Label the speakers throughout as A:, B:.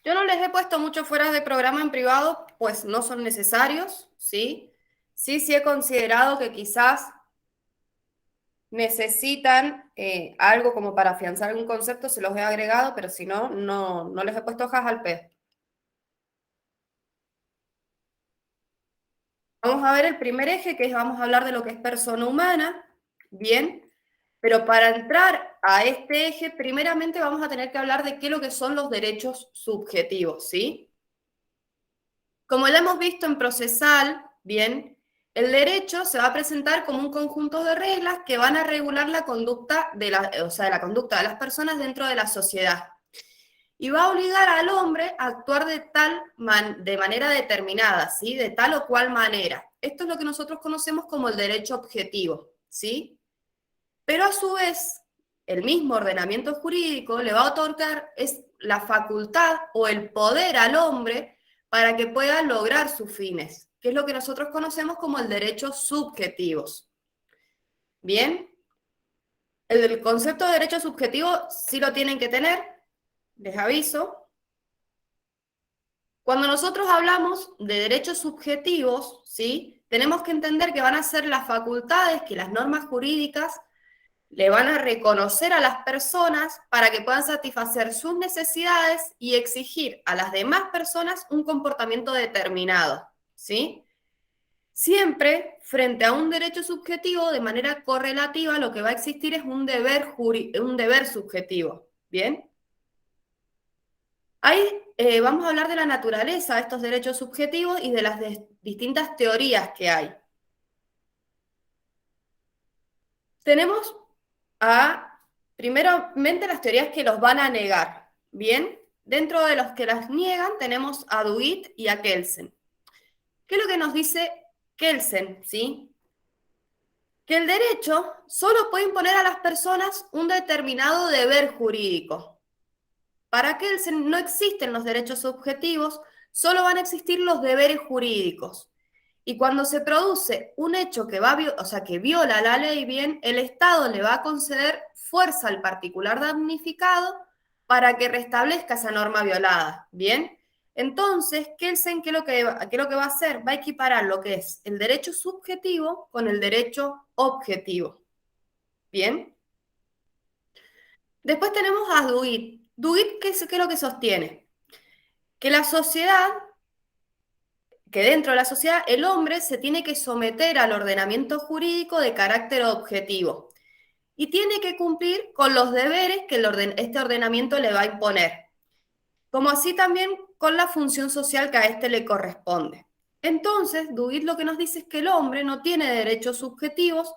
A: Yo no les he puesto mucho fuera de programa en privado, pues no son necesarios, ¿sí? Sí he considerado que quizás necesitan algo como para afianzar algún concepto, se los he agregado, pero si no, no les he puesto hojas al pez. Vamos a ver el primer eje, que es, vamos a hablar de lo que es persona humana, bien, pero para entrar a este eje, primeramente vamos a tener que hablar de qué es lo que son los derechos subjetivos, ¿sí? Como ya hemos visto en procesal, bien, el derecho se va a presentar como un conjunto de reglas que van a regular la conducta la conducta de las personas dentro de la sociedad. Y va a obligar al hombre a actuar de manera determinada, ¿sí? De tal o cual manera. Esto es lo que nosotros conocemos como el derecho objetivo, ¿sí? Pero a su vez, el mismo ordenamiento jurídico le va a otorgar la facultad o el poder al hombre para que pueda lograr sus fines, que es lo que nosotros conocemos como el derecho subjetivos. Bien, el concepto de derecho subjetivo sí lo tienen que tener, les aviso. Cuando nosotros hablamos de derechos subjetivos, ¿sí? Tenemos que entender que van a ser las facultades que las normas jurídicas le van a reconocer a las personas para que puedan satisfacer sus necesidades y exigir a las demás personas un comportamiento determinado, ¿sí? Siempre, frente a un derecho subjetivo, de manera correlativa, lo que va a existir es un deber subjetivo, ¿bien? Ahí vamos a hablar de la naturaleza de estos derechos subjetivos y de las distintas teorías que hay. Tenemos primeramente las teorías que los van a negar, ¿bien? Dentro de los que las niegan tenemos a Duit y a Kelsen. ¿Qué es lo que nos dice Kelsen, sí? Que el derecho solo puede imponer a las personas un determinado deber jurídico. Para Kelsen no existen los derechos subjetivos, solo van a existir los deberes jurídicos. Y cuando se produce un hecho que viola la ley, bien, el Estado le va a conceder fuerza al particular damnificado para que restablezca esa norma violada, bien. Entonces, Kelsen, ¿qué es lo que va a hacer? Va a equiparar lo que es el derecho subjetivo con el derecho objetivo, bien. Después tenemos a Duit. Duit, ¿qué es lo que sostiene? Que la sociedad, que dentro de la sociedad el hombre se tiene que someter al ordenamiento jurídico de carácter objetivo y tiene que cumplir con los deberes que este ordenamiento le va a imponer, como así también con la función social que a este le corresponde. Entonces, Duguid lo que nos dice es que el hombre no tiene derechos subjetivos,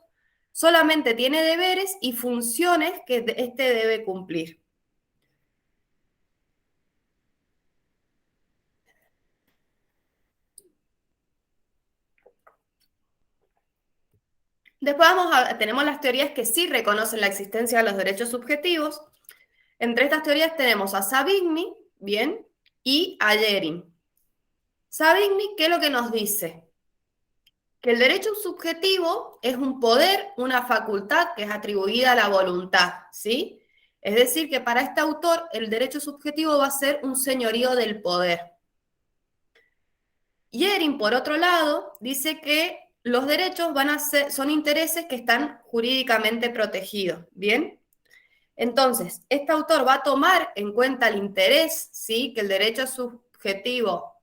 A: solamente tiene deberes y funciones que este debe cumplir. Después tenemos las teorías que sí reconocen la existencia de los derechos subjetivos. Entre estas teorías tenemos a Savigny, bien, y a Yerin. Savigny, ¿qué es lo que nos dice? Que el derecho subjetivo es un poder, una facultad que es atribuida a la voluntad, ¿sí? Es decir, que para este autor el derecho subjetivo va a ser un señorío del poder. Yerin, por otro lado, dice que los derechos son intereses que están jurídicamente protegidos, ¿bien? Entonces, este autor va a tomar en cuenta el interés, ¿sí? Que el derecho subjetivo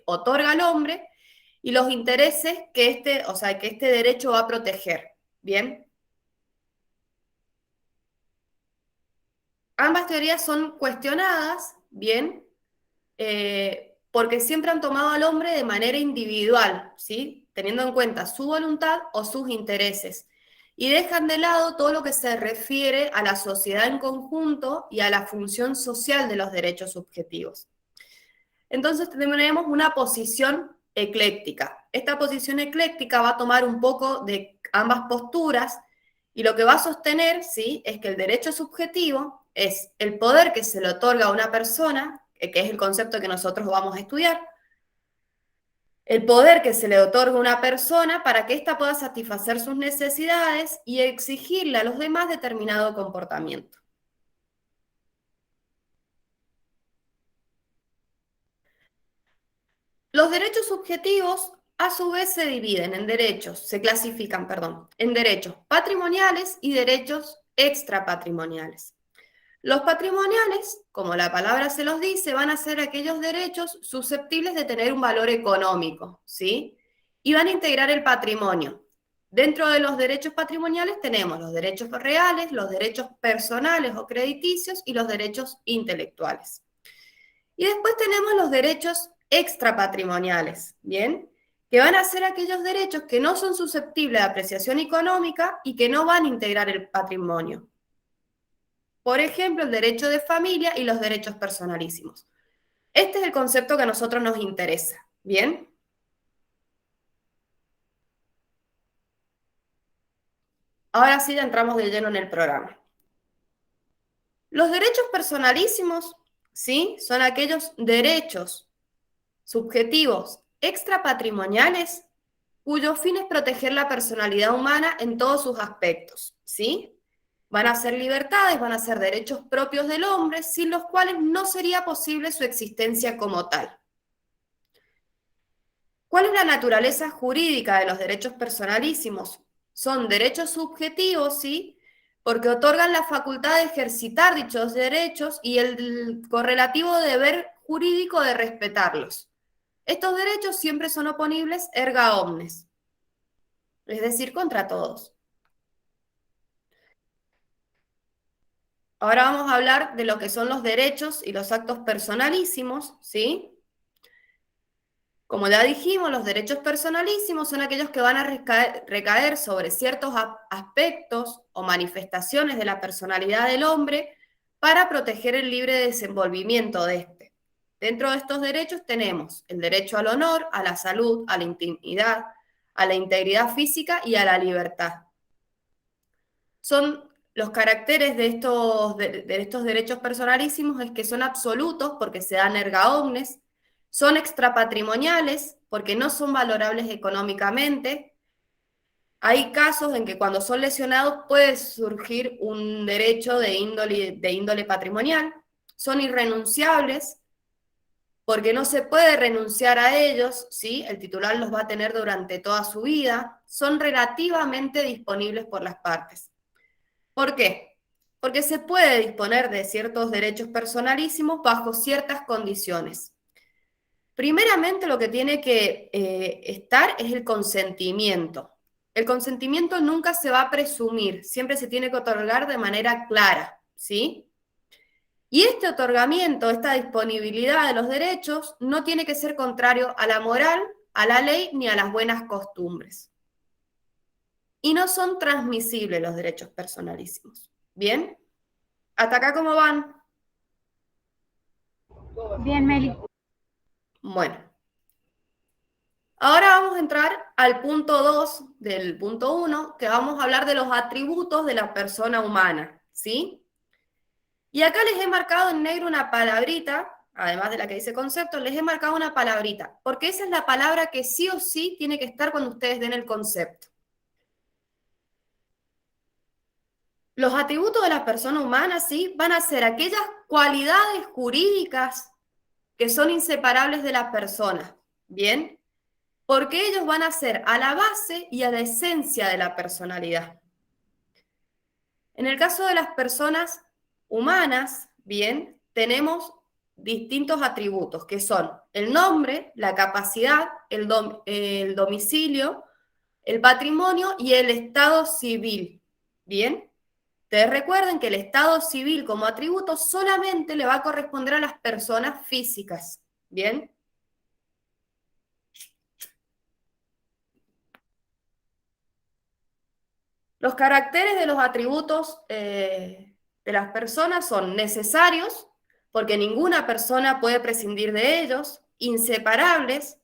A: otorga al hombre y los intereses que este derecho va a proteger. Bien, ambas teorías son cuestionadas, bien, porque siempre han tomado al hombre de manera individual, ¿sí? Teniendo en cuenta su voluntad o sus intereses. Y dejan de lado todo lo que se refiere a la sociedad en conjunto y a la función social de los derechos subjetivos. Entonces tenemos una posición ecléctica. Esta posición ecléctica va a tomar un poco de ambas posturas y lo que va a sostener, ¿sí? Es que el derecho subjetivo es el poder que se le otorga a una persona, que es el concepto que nosotros vamos a estudiar, el poder que se le otorga a una persona para que ésta pueda satisfacer sus necesidades y exigirle a los demás determinado comportamiento. Los derechos subjetivos a su vez se dividen en derechos, se clasifican, perdón, en derechos patrimoniales y derechos extrapatrimoniales. Los patrimoniales, como la palabra se los dice, van a ser aquellos derechos susceptibles de tener un valor económico, ¿sí? Y van a integrar el patrimonio. Dentro de los derechos patrimoniales tenemos los derechos reales, los derechos personales o crediticios y los derechos intelectuales. Y después tenemos los derechos extrapatrimoniales, ¿bien? Que van a ser aquellos derechos que no son susceptibles de apreciación económica y que no van a integrar el patrimonio. Por ejemplo, el derecho de familia y los derechos personalísimos. Este es el concepto que a nosotros nos interesa, ¿bien? Ahora sí ya entramos de lleno en el programa. Los derechos personalísimos, ¿sí? Son aquellos derechos subjetivos extrapatrimoniales cuyo fin es proteger la personalidad humana en todos sus aspectos, ¿sí? Van a ser libertades, van a ser derechos propios del hombre, sin los cuales no sería posible su existencia como tal. ¿Cuál es la naturaleza jurídica de los derechos personalísimos? Son derechos subjetivos, ¿sí? Porque otorgan la facultad de ejercitar dichos derechos y el correlativo deber jurídico de respetarlos. Estos derechos siempre son oponibles erga omnes, es decir, contra todos. Ahora vamos a hablar de lo que son los derechos y los actos personalísimos, ¿sí? Como ya dijimos, los derechos personalísimos son aquellos que van a recaer sobre ciertos aspectos o manifestaciones de la personalidad del hombre para proteger el libre desenvolvimiento de éste. Dentro de estos derechos tenemos el derecho al honor, a la salud, a la intimidad, a la integridad física y a la libertad. Son los caracteres de estos derechos personalísimos es que son absolutos porque se dan erga omnes, son extrapatrimoniales porque no son valorables económicamente. Hay casos en que cuando son lesionados puede surgir un derecho de índole patrimonial. Son irrenunciables porque no se puede renunciar a ellos, ¿sí? El titular los va a tener durante toda su vida. Son relativamente disponibles por las partes. ¿Por qué? Porque se puede disponer de ciertos derechos personalísimos bajo ciertas condiciones. Primeramente, lo que tiene que estar es el consentimiento. El consentimiento nunca se va a presumir, siempre se tiene que otorgar de manera clara, ¿sí? Y este otorgamiento, esta disponibilidad de los derechos, no tiene que ser contrario a la moral, a la ley ni a las buenas costumbres. Y no son transmisibles los derechos personalísimos. ¿Bien? ¿Hasta acá cómo van?
B: Bien, Meli.
A: Bueno. Ahora vamos a entrar al punto 2 del punto 1, que vamos a hablar de los atributos de la persona humana, ¿sí? Y acá les he marcado en negro una palabrita, además de la que dice concepto, les he marcado una palabrita, porque esa es la palabra que sí o sí tiene que estar cuando ustedes den el concepto. Los atributos de la persona humana, ¿sí? Van a ser aquellas cualidades jurídicas que son inseparables de la persona, ¿bien? Porque ellos van a ser a la base y a la esencia de la personalidad. En el caso de las personas humanas, bien, tenemos distintos atributos, que son el nombre, la capacidad, el domicilio, el patrimonio y el estado civil, ¿bien? Ustedes recuerden que el estado civil como atributo solamente le va a corresponder a las personas físicas, ¿bien? Los caracteres de los atributos de las personas son necesarios, porque ninguna persona puede prescindir de ellos, inseparables,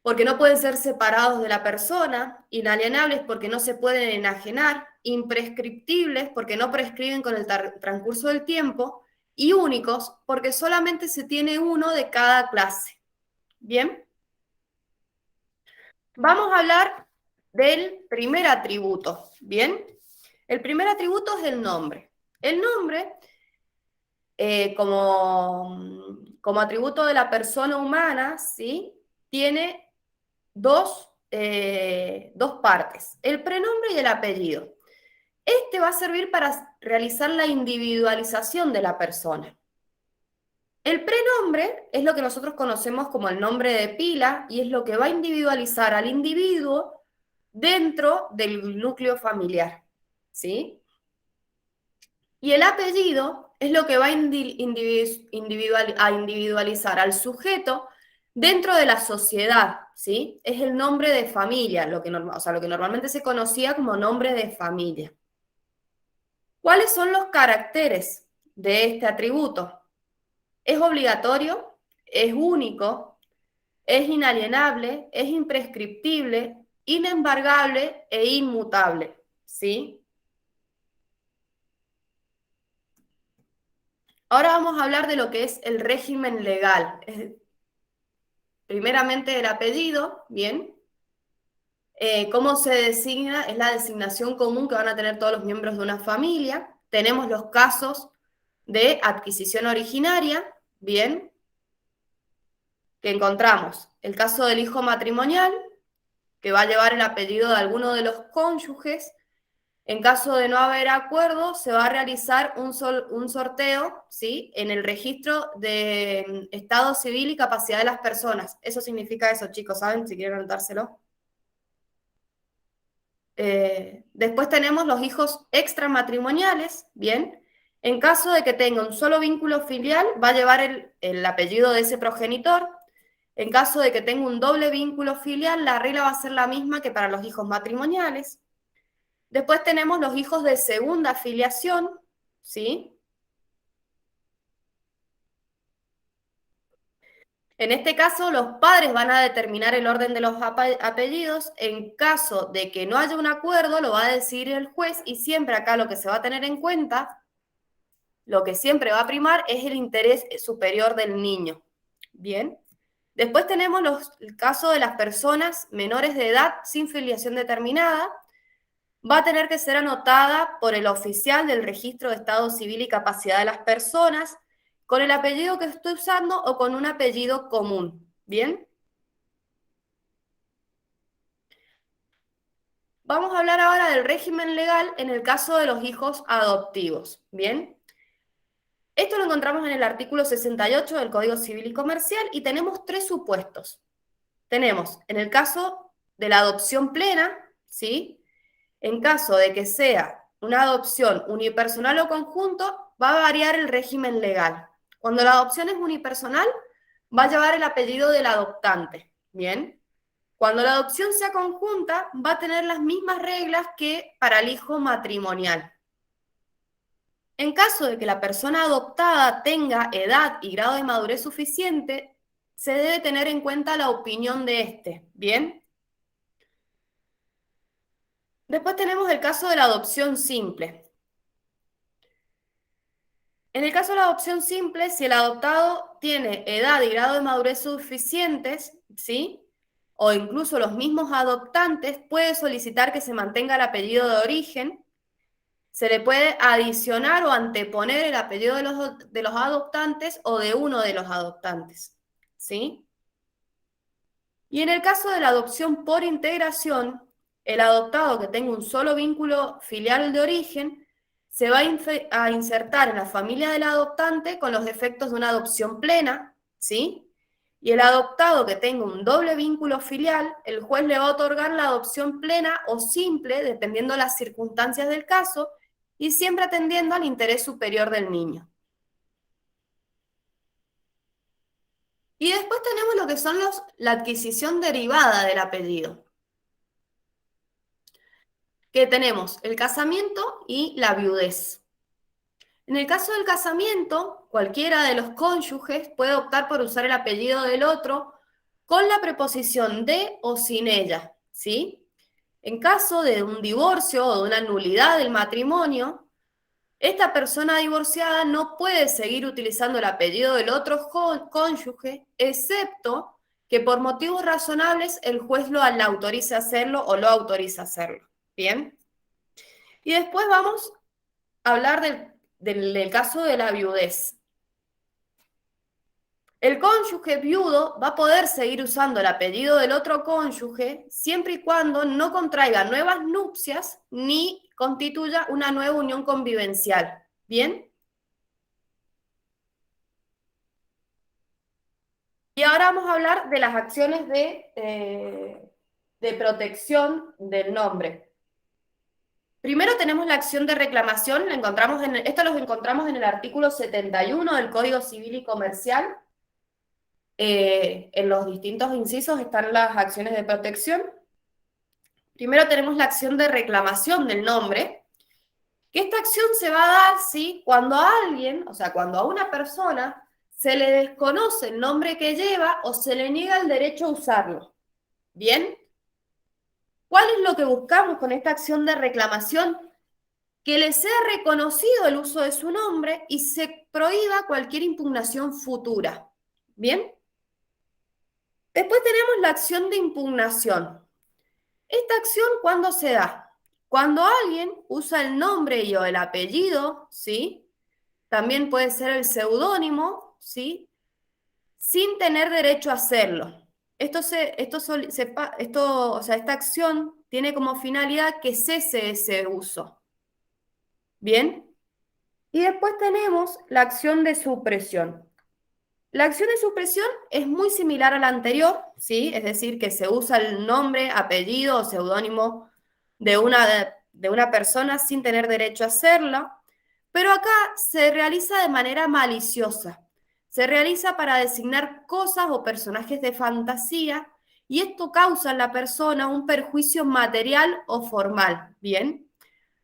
A: porque no pueden ser separados de la persona, inalienables porque no se pueden enajenar, imprescriptibles porque no prescriben con el transcurso del tiempo, y únicos porque solamente se tiene uno de cada clase. ¿Bien? Vamos a hablar del primer atributo, ¿bien? El primer atributo es el nombre. El nombre, como atributo de la persona humana, ¿sí? tiene dos partes, el prenombre y el apellido. Este va a servir para realizar la individualización de la persona. El prenombre es lo que nosotros conocemos como el nombre de pila y es lo que va a individualizar al individuo dentro del núcleo familiar, ¿sí? Y el apellido es lo que va a individualizar al sujeto dentro de la sociedad, ¿sí? Es el nombre de familia, lo que normalmente se conocía como nombre de familia. ¿Cuáles son los caracteres de este atributo? Es obligatorio, es único, es inalienable, es imprescriptible, inembargable e inmutable, ¿sí? Ahora vamos a hablar de lo que es el régimen legal. Primeramente el apellido, ¿bien? ¿Cómo se designa? Es la designación común que van a tener todos los miembros de una familia. Tenemos los casos de adquisición originaria, ¿bien? Que encontramos el caso del hijo matrimonial, que va a llevar el apellido de alguno de los cónyuges. En caso de no haber acuerdo, se va a realizar un sorteo, ¿sí? En el registro de estado civil y capacidad de las personas. Eso significa eso, chicos, ¿saben? Si quieren anotárselo. Después tenemos los hijos extramatrimoniales, ¿bien? En caso de que tenga un solo vínculo filial, va a llevar el apellido de ese progenitor. En caso de que tenga un doble vínculo filial, la regla va a ser la misma que para los hijos matrimoniales. Después tenemos los hijos de segunda filiación, ¿sí? En este caso, los padres van a determinar el orden de los apellidos. En caso de que no haya un acuerdo, lo va a decidir el juez y siempre acá lo que se va a tener en cuenta, lo que siempre va a primar es el interés superior del niño. Bien. Después tenemos el caso de las personas menores de edad sin filiación determinada. Va a tener que ser anotada por el oficial del registro de estado civil y capacidad de las personas, con el apellido que estoy usando o con un apellido común. ¿Bien? Vamos a hablar ahora del régimen legal en el caso de los hijos adoptivos. ¿Bien? Esto lo encontramos en el artículo 68 del Código Civil y Comercial y tenemos tres supuestos. Tenemos, en el caso de la adopción plena, ¿sí? En caso de que sea una adopción unipersonal o conjunto, va a variar el régimen legal. Cuando la adopción es unipersonal, va a llevar el apellido del adoptante, ¿bien? Cuando la adopción sea conjunta, va a tener las mismas reglas que para el hijo matrimonial. En caso de que la persona adoptada tenga edad y grado de madurez suficiente, se debe tener en cuenta la opinión de este, ¿bien? Después tenemos el caso de la adopción simple. En el caso de la adopción simple, si el adoptado tiene edad y grado de madurez suficientes, ¿sí? O incluso los mismos adoptantes, puede solicitar que se mantenga el apellido de origen. Se le puede adicionar o anteponer el apellido de los adoptantes o de uno de los adoptantes, ¿sí? Y en el caso de la adopción por integración, el adoptado que tenga un solo vínculo filial de origen se va a insertar en la familia del adoptante con los efectos de una adopción plena, ¿sí? Y el adoptado que tenga un doble vínculo filial, el juez le va a otorgar la adopción plena o simple, dependiendo de las circunstancias del caso, y siempre atendiendo al interés superior del niño. Y después tenemos lo que son la adquisición derivada del apellido, que tenemos el casamiento y la viudez. En el caso del casamiento, cualquiera de los cónyuges puede optar por usar el apellido del otro con la preposición de o sin ella, ¿sí? En caso de un divorcio o de una nulidad del matrimonio, esta persona divorciada no puede seguir utilizando el apellido del otro cónyuge, excepto que por motivos razonables el juez la autorice a hacerlo o lo autoriza a hacerlo. ¿Bien? Y después vamos a hablar del caso de la viudez. El cónyuge viudo va a poder seguir usando el apellido del otro cónyuge siempre y cuando no contraiga nuevas nupcias ni constituya una nueva unión convivencial. ¿Bien? Y ahora vamos a hablar de las acciones de protección del nombre. Primero tenemos la acción de reclamación, esto lo encontramos en el artículo 71 del Código Civil y Comercial. En los distintos incisos están las acciones de protección. Primero tenemos la acción de reclamación del nombre, que esta acción se va a dar, ¿sí?, cuando a alguien, o sea, cuando a una persona se le desconoce el nombre que lleva o se le niega el derecho a usarlo. ¿Bien? ¿Cuál es lo que buscamos con esta acción de reclamación? Que le sea reconocido el uso de su nombre y se prohíba cualquier impugnación futura. ¿Bien? Después tenemos la acción de impugnación. Esta acción, ¿cuándo se da? Cuando alguien usa el nombre y o el apellido, ¿sí? También puede ser el seudónimo, ¿sí?, sin tener derecho a hacerlo. O sea, esta acción tiene como finalidad que cese ese uso. ¿Bien? Y después tenemos la acción de supresión. La acción de supresión es muy similar a la anterior, ¿sí? Es decir, que se usa el nombre, apellido o seudónimo de una persona sin tener derecho a hacerlo, pero acá se realiza de manera maliciosa. Se realiza para designar cosas o personajes de fantasía y esto causa en la persona un perjuicio material o formal, ¿bien?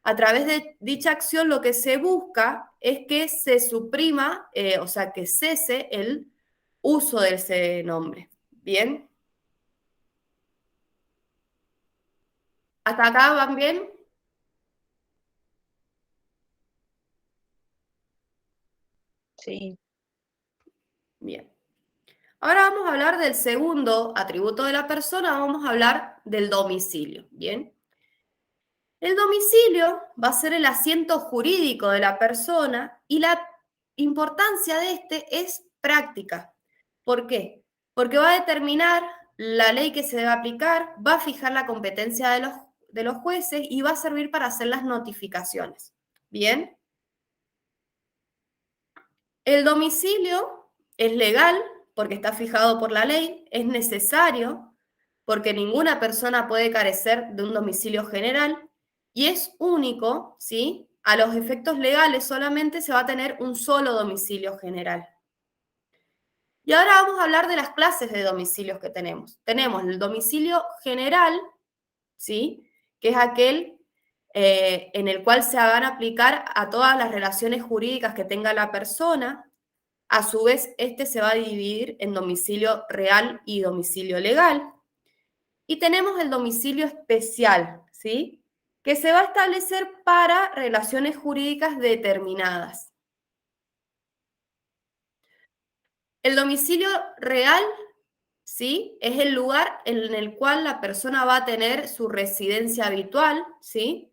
A: A través de dicha acción lo que se busca es que se suprima, o sea, que cese el uso de ese nombre. ¿Bien? ¿Hasta acá van bien?
B: Sí.
A: Bien. Ahora vamos a hablar del segundo atributo de la persona, vamos a hablar del domicilio. ¿Bien? El domicilio va a ser el asiento jurídico de la persona y la importancia de este es práctica. ¿Por qué? Porque va a determinar la ley que se debe aplicar, va a fijar la competencia de los jueces y va a servir para hacer las notificaciones. ¿Bien? El domicilio es legal porque está fijado por la ley, es necesario porque ninguna persona puede carecer de un domicilio general y es único, ¿sí? A los efectos legales solamente se va a tener un solo domicilio general. Y ahora vamos a hablar de las clases de domicilios que tenemos. Tenemos el domicilio general, ¿sí?, que es aquel en el cual se van a aplicar a todas las relaciones jurídicas que tenga la persona. A su vez, este se va a dividir en domicilio real y domicilio legal. Y tenemos el domicilio especial, ¿sí?, que se va a establecer para relaciones jurídicas determinadas. El domicilio real, ¿sí?, es el lugar en el cual la persona va a tener su residencia habitual, ¿sí?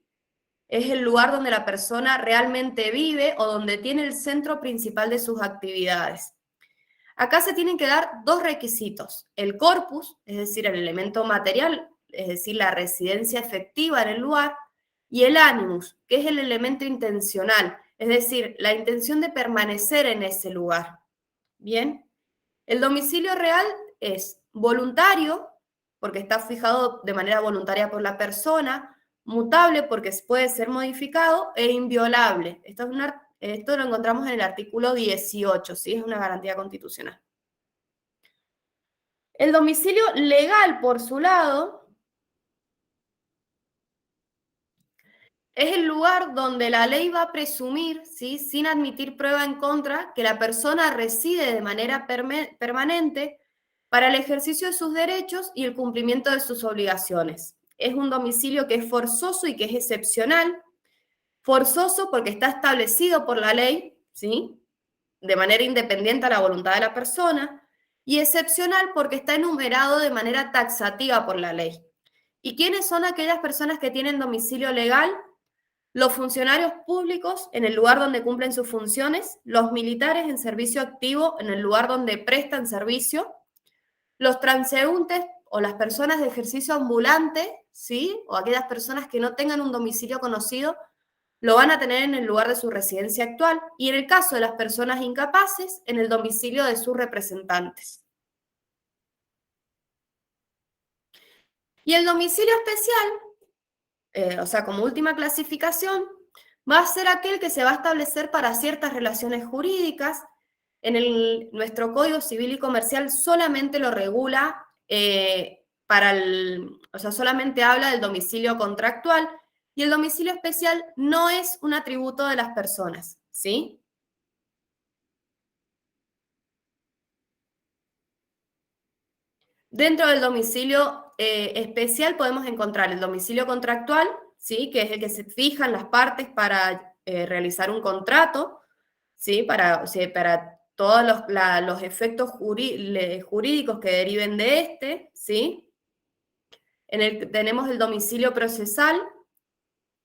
A: Es el lugar donde la persona realmente vive o donde tiene el centro principal de sus actividades. Acá se tienen que dar dos requisitos: el corpus, es decir, el elemento material, es decir, la residencia efectiva en el lugar, y el animus, que es el elemento intencional, es decir, la intención de permanecer en ese lugar. Bien, el domicilio real es voluntario, porque está fijado de manera voluntaria por la persona, mutable porque puede ser modificado, e inviolable. Esto lo encontramos en el artículo 18, ¿sí? Es una garantía constitucional. El domicilio legal, por su lado, es el lugar donde la ley va a presumir, ¿sí?, sin admitir prueba en contra, que la persona reside de manera permanente para el ejercicio de sus derechos y el cumplimiento de sus obligaciones. Es un domicilio que es forzoso y que es excepcional. Forzoso porque está establecido por la ley, ¿sí?, de manera independiente a la voluntad de la persona, y excepcional porque está enumerado de manera taxativa por la ley. ¿Y quiénes son aquellas personas que tienen domicilio legal? los funcionarios públicos en el lugar donde cumplen sus funciones, los militares en servicio activo en el lugar donde prestan servicio, los transeúntes o las personas de ejercicio ambulante, ¿sí? O aquellas personas que no tengan un domicilio conocido, lo van a tener en el lugar de su residencia actual y en el caso de las personas incapaces, en el domicilio de sus representantes. Y el domicilio especial, o sea, como última clasificación, va a ser aquel que se va a establecer para ciertas relaciones jurídicas. Nuestro Código Civil y Comercial solamente lo regula o sea, solamente habla del domicilio contractual y el domicilio especial no es un atributo de las personas, ¿sí? Dentro del domicilio especial podemos encontrar el domicilio contractual, ¿sí? Que es el que se fijan las partes para realizar un contrato, ¿sí? Para todos los efectos jurídicos que deriven de este, ¿sí? Tenemos el domicilio procesal.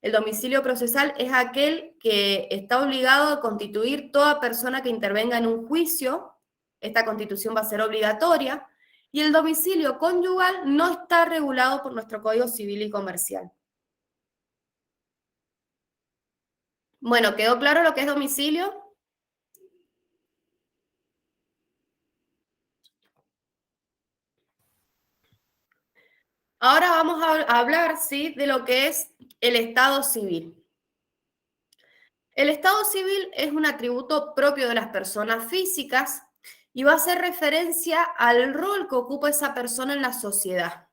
A: El domicilio procesal es aquel que está obligado a constituir toda persona que intervenga en un juicio. Esta constitución va a ser obligatoria. Y el domicilio conyugal no está regulado por nuestro Código Civil y Comercial. Bueno, ¿quedó claro lo que es domicilio? Ahora vamos a hablar, ¿sí?, de lo que es el Estado civil. El Estado civil es un atributo propio de las personas físicas y va a hacer referencia al rol que ocupa esa persona en la sociedad.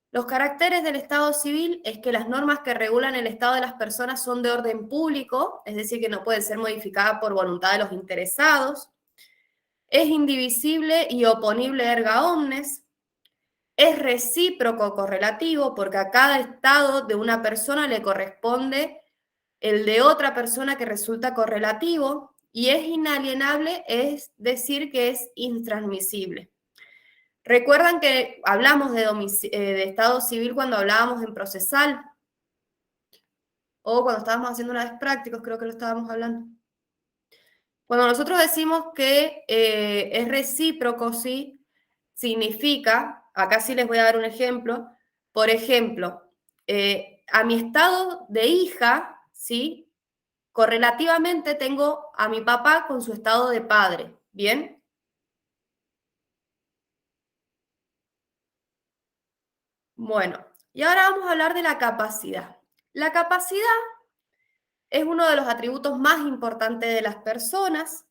A: Los caracteres del Estado civil es que las normas que regulan el estado de las personas son de orden público, es decir, que no pueden ser modificadas por voluntad de los interesados. Es indivisible y oponible erga omnes. Es recíproco correlativo porque a cada estado de una persona le corresponde el de otra persona que resulta correlativo y es inalienable, es decir, que es intransmisible. Recuerdan que hablamos de estado civil cuando hablábamos en procesal o cuando estábamos haciendo una vez prácticos, creo que lo estábamos hablando. Cuando nosotros decimos que es recíproco, ¿sí? Significa, acá sí les voy a dar un ejemplo, por ejemplo, a mi estado de hija, ¿sí? Correlativamente tengo a mi papá con su estado de padre, ¿bien? Bueno, y ahora vamos a hablar de la capacidad. La capacidad es uno de los atributos más importantes de las personas.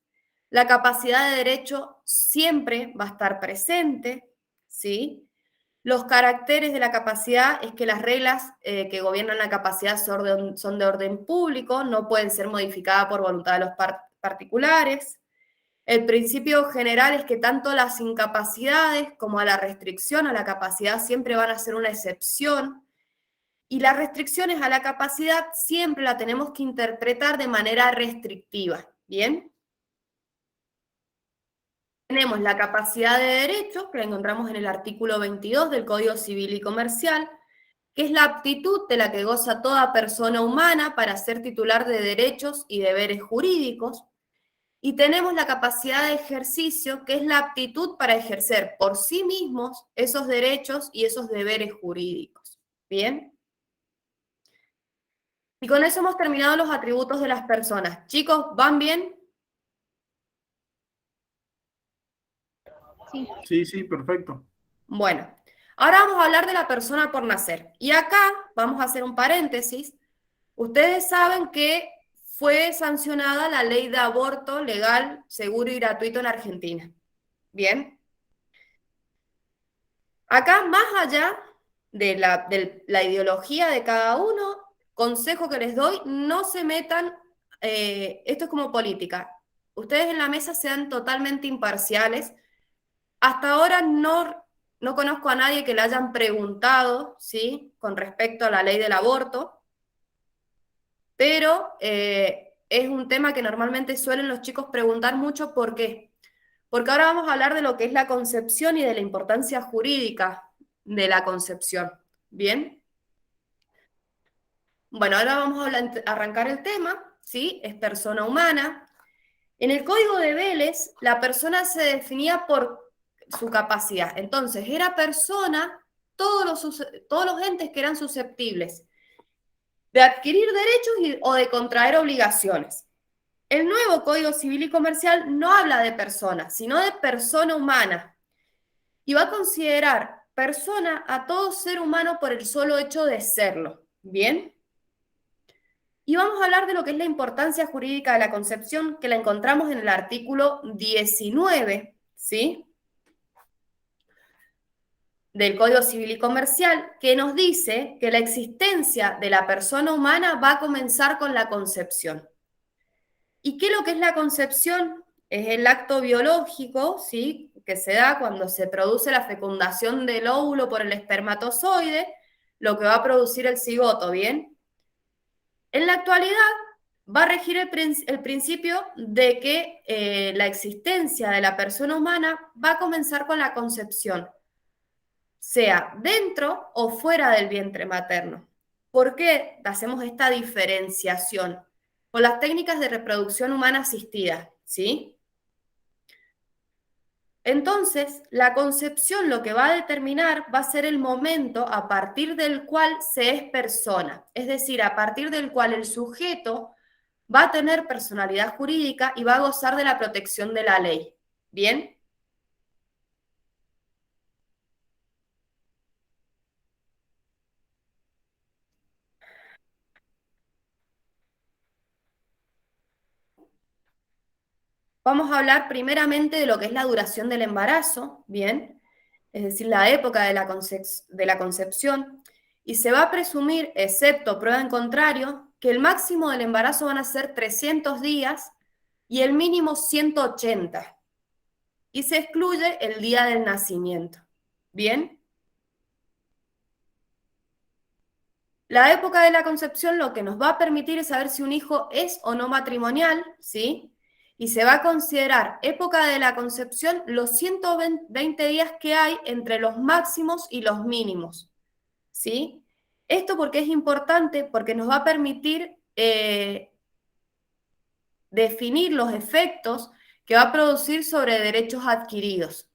A: La capacidad de derecho siempre va a estar presente, ¿sí? Los caracteres de la capacidad es que las reglas que gobiernan la capacidad son de orden público, no pueden ser modificadas por voluntad de los particulares. El principio general es que tanto las incapacidades como a la restricción a la capacidad siempre van a ser una excepción y las restricciones a la capacidad siempre la tenemos que interpretar de manera restrictiva, ¿bien? Tenemos la capacidad de derecho, que la encontramos en el artículo 22 del Código Civil y Comercial, que es la aptitud de la que goza toda persona humana para ser titular de derechos y deberes jurídicos. Y tenemos la capacidad de ejercicio, que es la aptitud para ejercer por sí mismos esos derechos y esos deberes jurídicos. ¿Bien? Y con eso hemos terminado los atributos de las personas. Chicos, ¿van bien?
B: Sí.
C: Sí, perfecto.
A: Bueno, ahora vamos a hablar de la persona por nacer. Y acá vamos a hacer un paréntesis. Ustedes saben que fue sancionada la ley de aborto legal, seguro y gratuito en Argentina. ¿Bien? Acá, más allá de la ideología de cada uno, consejo que les doy, no se metan, esto es como política, ustedes en la mesa sean totalmente imparciales. Hasta ahora no conozco a nadie que le hayan preguntado, ¿sí?, con respecto a la ley del aborto, pero es un tema que normalmente suelen los chicos preguntar mucho. ¿Por qué? Porque ahora vamos a hablar de lo que es la concepción y de la importancia jurídica de la concepción. ¿Bien? Bueno, ahora vamos a arrancar el tema, ¿sí? Es persona humana. En el Código de Vélez, la persona se definía por su capacidad. Entonces, era persona todos los entes que eran susceptibles de adquirir derechos o de contraer obligaciones. El nuevo Código Civil y Comercial no habla de persona, sino de persona humana, y va a considerar persona a todo ser humano por el solo hecho de serlo. ¿Bien? Y vamos a hablar de lo que es la importancia jurídica de la concepción, que la encontramos en el artículo 19, ¿sí? Del Código Civil y Comercial, que nos dice que la existencia de la persona humana va a comenzar con la concepción. ¿Y qué es lo que es la concepción? Es el acto biológico, ¿sí? Que se da cuando se produce la fecundación del óvulo por el espermatozoide, lo que va a producir el cigoto, ¿bien? En la actualidad va a regir el principio de que la existencia de la persona humana va a comenzar con la concepción, sea dentro o fuera del vientre materno. ¿Por qué hacemos esta diferenciación? Con las técnicas de reproducción humana asistida, ¿sí? Entonces, la concepción lo que va a determinar va a ser el momento a partir del cual se es persona, es decir, a partir del cual el sujeto va a tener personalidad jurídica y va a gozar de la protección de la ley. ¿Bien? Vamos a hablar primeramente de lo que es la duración del embarazo, ¿bien? Es decir, la época de la concepción, y se va a presumir, excepto prueba en contrario, que el máximo del embarazo van a ser 300 días y el mínimo 180. Y se excluye el día del nacimiento. ¿Bien? La época de la concepción lo que nos va a permitir es saber si un hijo es o no matrimonial, ¿sí? Y se va a considerar época de la concepción los 120 días que hay entre los máximos y los mínimos, ¿sí? Esto porque es importante, porque nos va a permitir definir los efectos que va a producir sobre derechos adquiridos.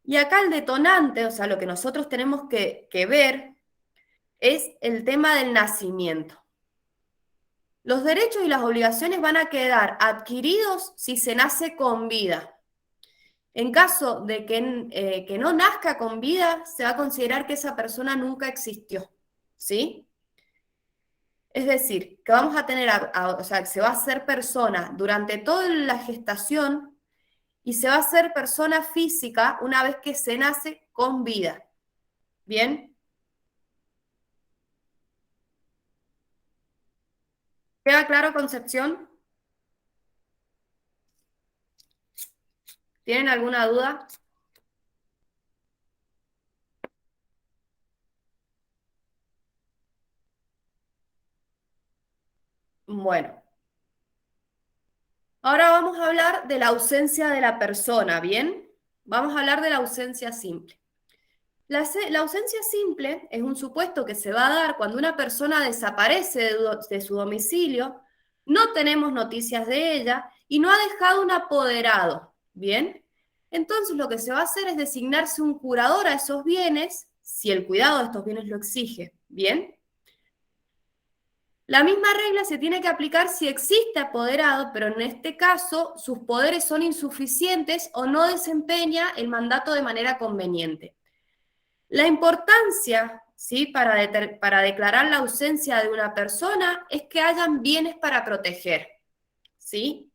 A: Y acá el detonante, o sea, lo que nosotros tenemos que ver es el tema del nacimiento. Los derechos y las obligaciones van a quedar adquiridos si se nace con vida. En caso de que no nazca con vida, se va a considerar que esa persona nunca existió, ¿sí? Es decir, que vamos a tener, o sea, se va a ser persona durante toda la gestación y se va a ser persona física una vez que se nace con vida. ¿Bien? ¿Queda claro, Concepción? ¿Tienen alguna duda? Bueno, ahora vamos a hablar de la ausencia de la persona, ¿bien? Vamos a hablar de la ausencia simple. La ausencia simple es un supuesto que se va a dar cuando una persona desaparece de su domicilio, no tenemos noticias de ella y no ha dejado un apoderado, ¿bien? Entonces lo que se va a hacer es designarse un curador a esos bienes, si el cuidado de estos bienes lo exige, ¿bien? La misma regla se tiene que aplicar si existe apoderado, pero en este caso sus poderes son insuficientes o no desempeña el mandato de manera conveniente. La importancia, ¿sí?, para declarar la ausencia de una persona es que hayan bienes para proteger, ¿sí?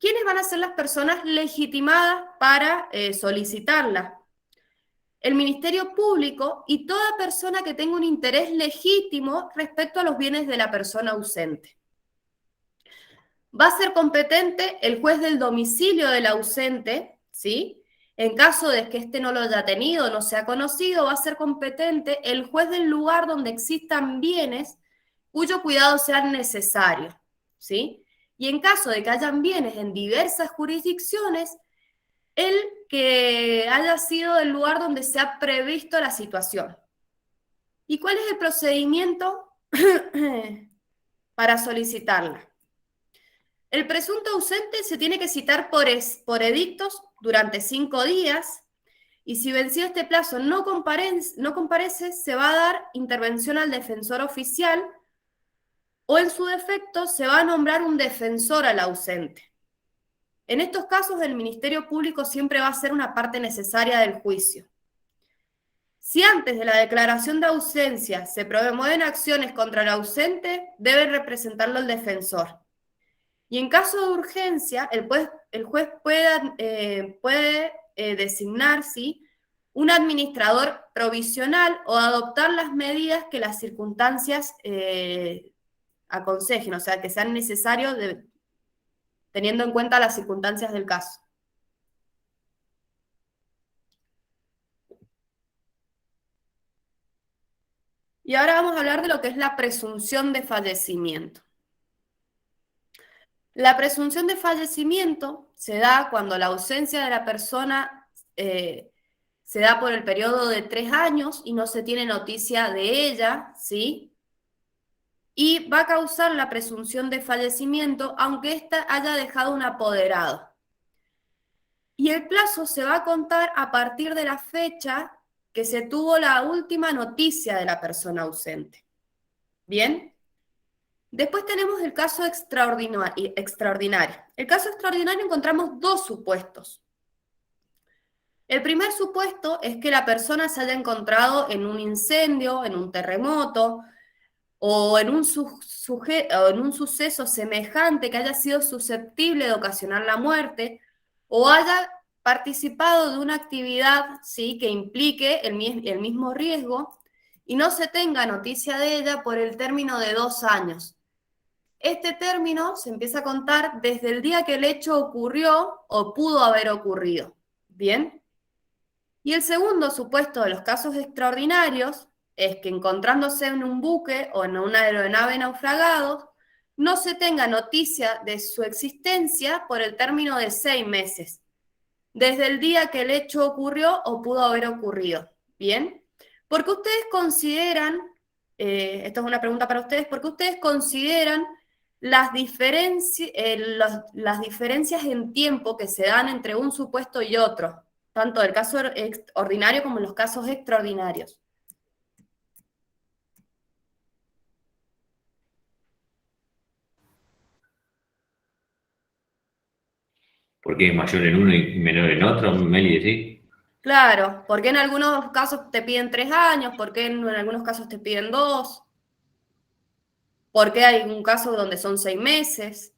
A: ¿Quiénes van a ser las personas legitimadas para solicitarla? El Ministerio Público y toda persona que tenga un interés legítimo respecto a los bienes de la persona ausente. Va a ser competente el juez del domicilio del ausente, ¿sí? En caso de que éste no lo haya tenido, no sea conocido, va a ser competente el juez del lugar donde existan bienes cuyo cuidado sea necesario, ¿sí? Y en caso de que hayan bienes en diversas jurisdicciones, el que haya sido el lugar donde se ha previsto la situación. ¿Y cuál es el procedimiento para solicitarla? El presunto ausente se tiene que citar por edictos durante 5 días y si vencido este plazo no comparece, se va a dar intervención al defensor oficial o en su defecto se va a nombrar un defensor al ausente. En estos casos, el Ministerio Público siempre va a ser una parte necesaria del juicio. Si antes de la declaración de ausencia se promueven acciones contra el ausente, debe representarlo el defensor. Y en caso de urgencia, el juez puede designar, ¿sí?, un administrador provisional o adoptar las medidas que las circunstancias aconsejen, o sea, que sean necesarios teniendo en cuenta las circunstancias del caso. Y ahora vamos a hablar de lo que es la presunción de fallecimiento. La presunción de fallecimiento se da cuando la ausencia de la persona se da por el periodo de 3 años y no se tiene noticia de ella, ¿sí? Y va a causar la presunción de fallecimiento aunque ésta haya dejado un apoderado. Y el plazo se va a contar a partir de la fecha que se tuvo la última noticia de la persona ausente. ¿Bien? Después tenemos el caso extraordinario. El caso extraordinario encontramos 2 supuestos. El primer supuesto es que la persona se haya encontrado en un incendio, en un terremoto, o en un suceso semejante que haya sido susceptible de ocasionar la muerte, o haya participado de una actividad, ¿sí?, que implique el mismo riesgo y no se tenga noticia de ella por el término de 2 años. Este término se empieza a contar desde el día que el hecho ocurrió o pudo haber ocurrido. ¿Bien? Y el segundo supuesto de los casos extraordinarios es que encontrándose en un buque o en una aeronave naufragado, no se tenga noticia de su existencia por el término de 6 meses, desde el día que el hecho ocurrió o pudo haber ocurrido. ¿Bien? Porque ustedes consideran, esto es una pregunta para ustedes, porque ustedes consideran las diferencias en tiempo que se dan entre un supuesto y otro, tanto del caso ordinario como en los casos extraordinarios.
C: ¿Por qué es mayor en uno y menor en otro, Meli, decís?
A: Claro, porque en algunos casos te piden 3 años, porque en algunos casos te piden 2, porque hay un caso donde son 6 meses.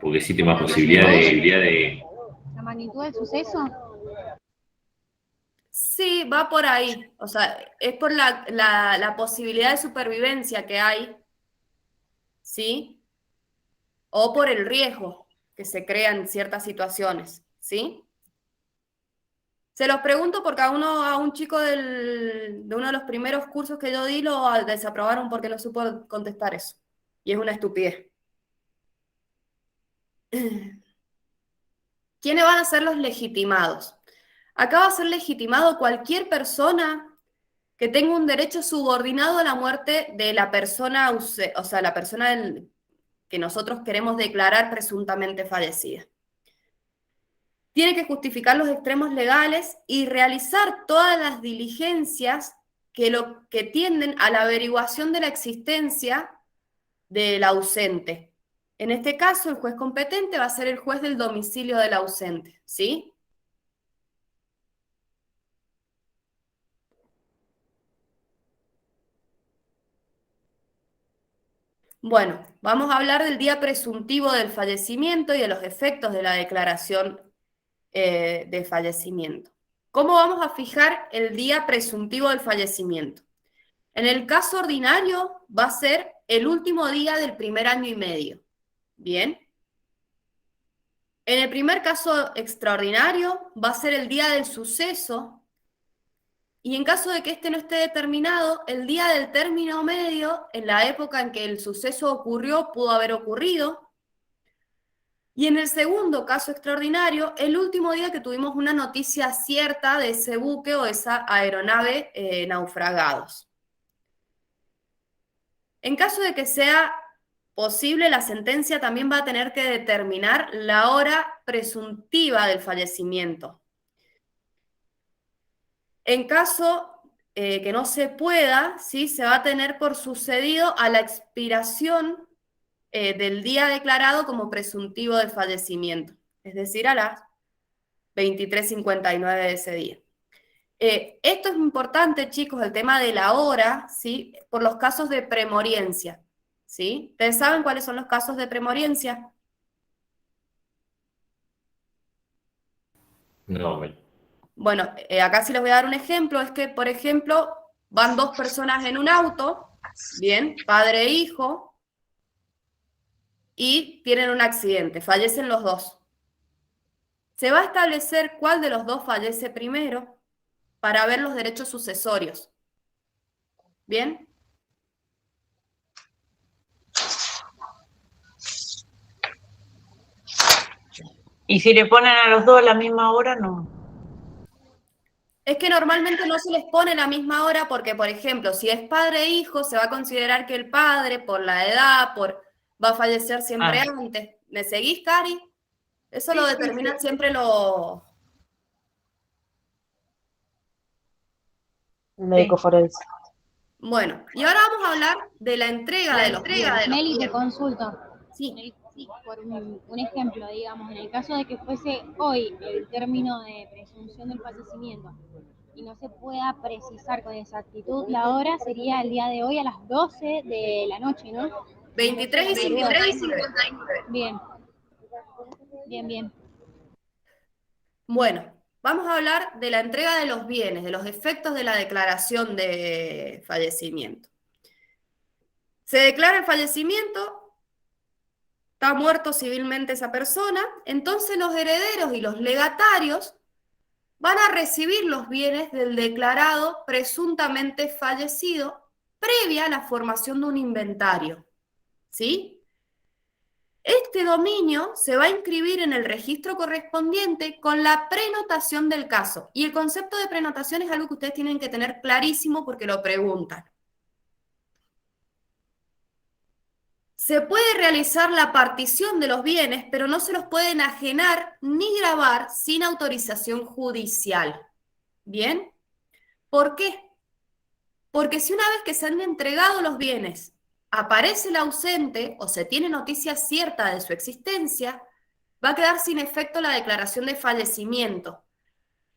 C: Porque existe más posibilidad de...
B: ¿La magnitud del suceso?
A: Sí, va por ahí. O sea, es por la posibilidad de supervivencia que hay, ¿sí? O por el riesgo que se crea en ciertas situaciones, ¿sí? Se los pregunto porque a un chico de uno de los primeros cursos que yo di lo desaprobaron porque no supo contestar eso. Y es una estupidez. ¿Quiénes van a ser los legitimados? Acá va a ser legitimado cualquier persona que tenga un derecho subordinado a la muerte de la persona, o sea, la persona que nosotros queremos declarar presuntamente fallecida. Tiene que justificar los extremos legales y realizar todas las diligencias que tienden a la averiguación de la existencia del ausente. En este caso, el juez competente va a ser el juez del domicilio del ausente, ¿sí? Bueno, vamos a hablar del día presuntivo del fallecimiento y de los efectos de la declaración de fallecimiento. ¿Cómo vamos a fijar el día presuntivo del fallecimiento? En el caso ordinario va a ser el último día del primer año y medio. ¿Bien? En el primer caso extraordinario va a ser el día del suceso y en caso de que este no esté determinado, el día del término medio, en la época en que el suceso ocurrió, pudo haber ocurrido. Y en el segundo caso extraordinario, el último día que tuvimos una noticia cierta de ese buque o esa aeronave naufragados. En caso de que sea posible, la sentencia también va a tener que determinar la hora presuntiva del fallecimiento. En caso que no se pueda, ¿sí? Se va a tener por sucedido a la expiración del día declarado como presuntivo de fallecimiento, es decir, a las 23:59 de ese día. Esto es importante, chicos, el tema de la hora, ¿sí? Por los casos de premoriencia, ¿sí? ¿Ustedes saben cuáles son los casos de premoriencia?
C: No, Meli.
A: Bueno, acá sí les voy a dar un ejemplo, es que, por ejemplo, van dos personas en un auto, bien, padre e hijo, y tienen un accidente, fallecen los dos. Se va a establecer cuál de los dos fallece primero para ver los derechos sucesorios. ¿Bien?
D: Y si le ponen a los dos a la misma hora, no.
A: Es que normalmente no se les pone la misma hora porque, por ejemplo, si es padre e hijo, se va a considerar que el padre, por la edad, va a fallecer siempre antes. ¿Me seguís, Cari? Eso lo determinan siempre los...
E: Médico forense.
A: Bueno, y ahora vamos a hablar de la entrega de los bienes.
B: Meli, te consulto.
A: Sí.
B: Por un ejemplo, digamos, en el caso de que fuese hoy el término de presunción del fallecimiento y no se pueda precisar con exactitud la hora, sería el día de hoy a las 12 de la noche, ¿no?
A: 23:59.
B: Bien. Bien, bien.
A: Bueno, vamos a hablar de la entrega de los bienes, de los efectos de la declaración de fallecimiento. Se declara el fallecimiento, está muerto civilmente esa persona, entonces los herederos y los legatarios van a recibir los bienes del declarado presuntamente fallecido previa a la formación de un inventario, ¿sí? Este dominio se va a inscribir en el registro correspondiente con la prenotación del caso. Y el concepto de prenotación es algo que ustedes tienen que tener clarísimo porque lo preguntan. Se puede realizar la partición de los bienes, pero no se los puede enajenar ni grabar sin autorización judicial. ¿Bien? ¿Por qué? Porque si una vez que se han entregado los bienes aparece el ausente o se tiene noticia cierta de su existencia, va a quedar sin efecto la declaración de fallecimiento.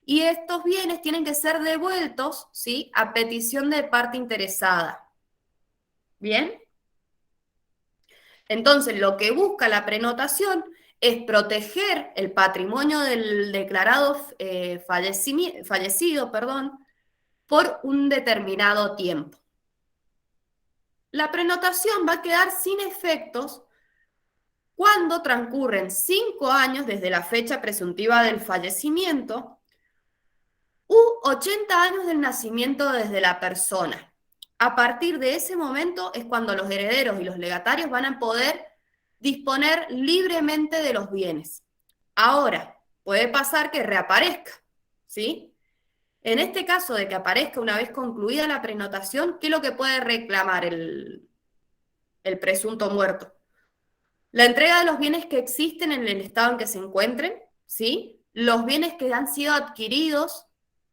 A: Y estos bienes tienen que ser devueltos, ¿sí?, a petición de parte interesada. ¿Bien? Entonces, lo que busca la prenotación es proteger el patrimonio del declarado fallecido, por un determinado tiempo. La prenotación va a quedar sin efectos cuando transcurren 5 años desde la fecha presuntiva del fallecimiento u 80 años del nacimiento desde la persona. A partir de ese momento es cuando los herederos y los legatarios van a poder disponer libremente de los bienes. Ahora, puede pasar que reaparezca, ¿sí? En este caso de que aparezca una vez concluida la prenotación, ¿qué es lo que puede reclamar el presunto muerto? La entrega de los bienes que existen en el estado en que se encuentren, ¿sí? Los bienes que han sido adquiridos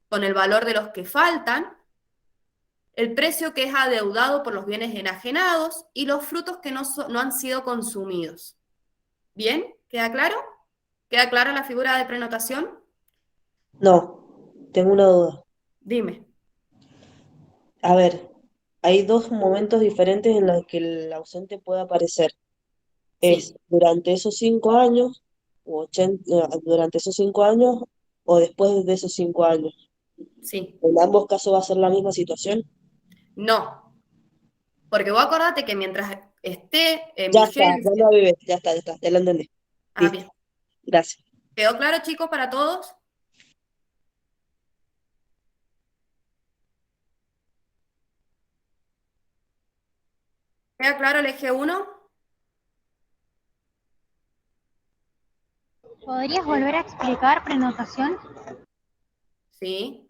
A: con el valor de los que faltan, el precio que es adeudado por los bienes enajenados y los frutos que no han sido consumidos. ¿Bien? ¿Queda claro? ¿Queda clara la figura de prenotación?
E: No, tengo una duda.
A: Dime.
E: A ver, hay dos momentos diferentes en los que el ausente puede aparecer. Es
A: Sí,
E: durante esos 5 años, durante esos 5 años, o después de esos 5 años.
A: sí.
E: En ambos casos va a ser la misma situación.
A: No, porque vos acordate que mientras esté en
E: Ya está, ya
A: vigencia...
E: lo avivé, ya está, ya lo entendí.
A: Ah, bien.
E: Listo, gracias.
A: ¿Quedó claro, chicos, para todos? ¿Queda claro el eje 1?
B: ¿Podrías volver a explicar prenotación?
A: Sí.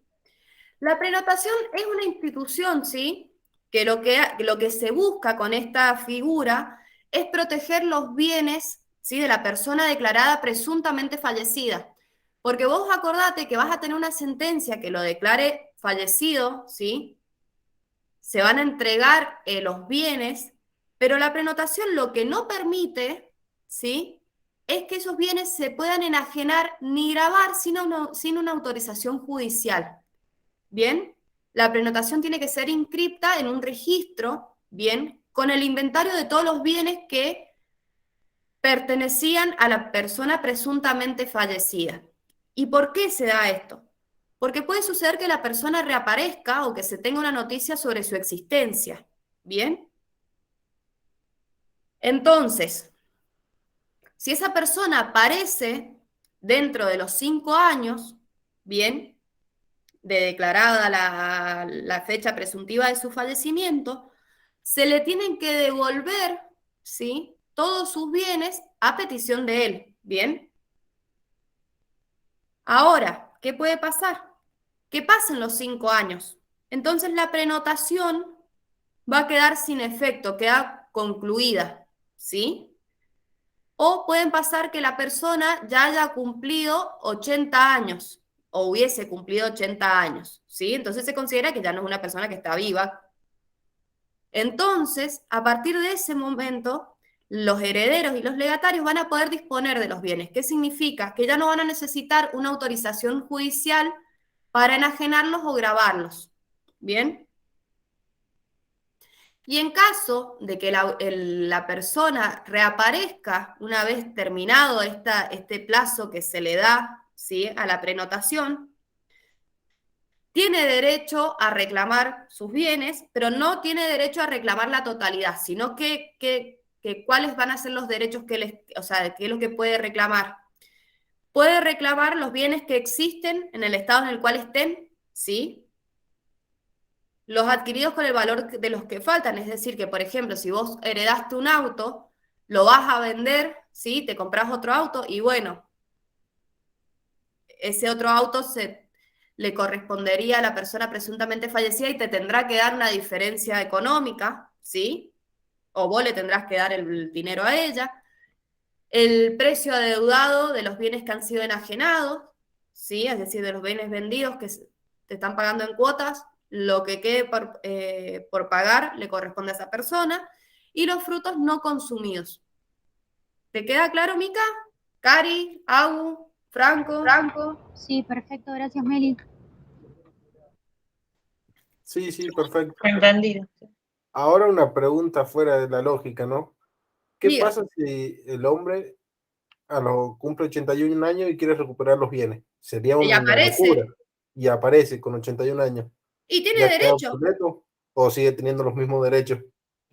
A: La prenotación es una institución, ¿sí?, que lo que se busca con esta figura es proteger los bienes, ¿sí?, de la persona declarada presuntamente fallecida. Porque vos acordate que vas a tener una sentencia que lo declare fallecido, ¿sí? Se van a entregar los bienes, pero la prenotación lo que no permite, ¿sí?, es que esos bienes se puedan enajenar ni grabar sin una autorización judicial. ¿Bien? La prenotación tiene que ser inscripta en un registro, ¿bien?, con el inventario de todos los bienes que pertenecían a la persona presuntamente fallecida. ¿Y por qué se da esto? Porque puede suceder que la persona reaparezca o que se tenga una noticia sobre su existencia. ¿Bien? Entonces, si esa persona aparece dentro de los 5 años, ¿bien?, de declarada la fecha presuntiva de su fallecimiento, se le tienen que devolver, ¿sí?, todos sus bienes a petición de él. ¿Bien? Ahora, ¿qué puede pasar? Que pasen los 5 años. Entonces la prenotación va a quedar sin efecto, queda concluida, ¿sí? O pueden pasar que la persona ya haya cumplido 80 años o hubiese cumplido 80 años, ¿sí? Entonces se considera que ya no es una persona que está viva. Entonces, a partir de ese momento, los herederos y los legatarios van a poder disponer de los bienes. ¿Qué significa? Que ya no van a necesitar una autorización judicial para enajenarlos o grabarlos. ¿Bien? Y en caso de que la persona reaparezca una vez terminado este plazo que se le da, ¿sí?, a la prenotación, tiene derecho a reclamar sus bienes, pero no tiene derecho a reclamar la totalidad, sino que cuáles van a ser los derechos o sea, qué es lo que puede reclamar. Puede reclamar los bienes que existen en el estado en el cual estén, ¿sí?, los adquiridos con el valor de los que faltan, es decir, que por ejemplo, si vos heredaste un auto, lo vas a vender, ¿sí?, te compras otro auto y bueno, ese otro auto le correspondería a la persona presuntamente fallecida y te tendrá que dar una diferencia económica, ¿sí?, o vos le tendrás que dar el dinero a ella. El precio adeudado de los bienes que han sido enajenados, ¿sí?, es decir, de los bienes vendidos que te están pagando en cuotas, lo que quede por pagar le corresponde a esa persona, y los frutos no consumidos. ¿Te queda claro, Mica? Cari, Agu, Franco.
B: Sí, perfecto, gracias, Meli.
F: Sí, sí, perfecto.
D: Entendido.
F: Ahora una pregunta fuera de la lógica, ¿no? ¿Qué
A: Diga.
F: pasa si el hombre cumple 81 años y quiere recuperar los bienes? Sería
A: Y
F: una
A: aparece.
F: locura. Y aparece con 81 años.
A: Y tiene
F: ¿Ya queda
A: derecho.
F: obsoleto o sigue teniendo los mismos derechos?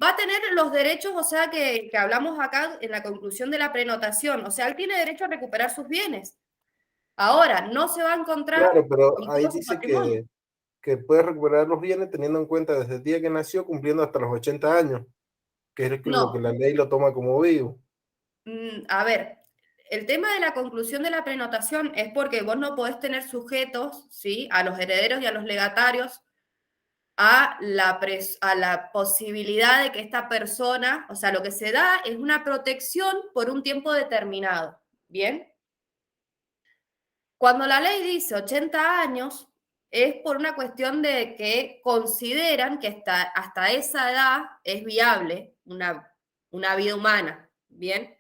A: Va a tener los derechos, o sea, que hablamos acá en la conclusión de la prenotación. O sea, él tiene derecho a recuperar sus bienes. Ahora, no se va a encontrar
F: Claro, pero
A: con
F: ahí
A: todo su
F: dice
A: patrimonio.
F: que puede recuperar los bienes teniendo en cuenta desde el día que nació, cumpliendo hasta los 80 años, que es lo que
A: No.
F: la ley lo toma como vivo.
A: A ver, el tema de la conclusión de la prenotación es porque vos no podés tener sujetos, ¿sí?, a los herederos y a los legatarios a la posibilidad de que esta persona, o sea, lo que se da es una protección por un tiempo determinado. ¿Bien? Cuando la ley dice 80 años, es por una cuestión de que consideran que hasta esa edad es viable una vida humana. ¿Bien?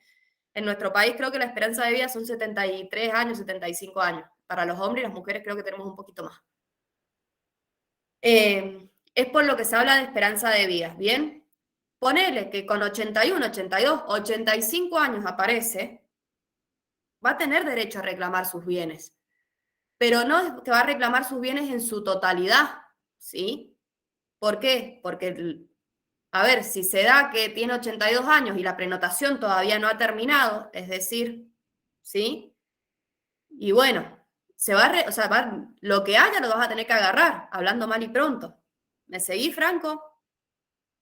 A: En nuestro país creo que la esperanza de vida son 73 años, 75 años. Para los hombres y las mujeres creo que tenemos un poquito más. Es por lo que se habla de esperanza de vida, ¿bien? Ponele que con 81, 82, 85 años aparece, va a tener derecho a reclamar sus bienes, pero no es que va a reclamar sus bienes en su totalidad, ¿sí? ¿Por qué? Porque, a ver, si se da que tiene 82 años y la prenotación todavía no ha terminado, es decir, ¿sí? Y bueno, o sea, lo que haya lo vas a tener que agarrar, hablando mal y pronto. ¿Me seguí, Franco?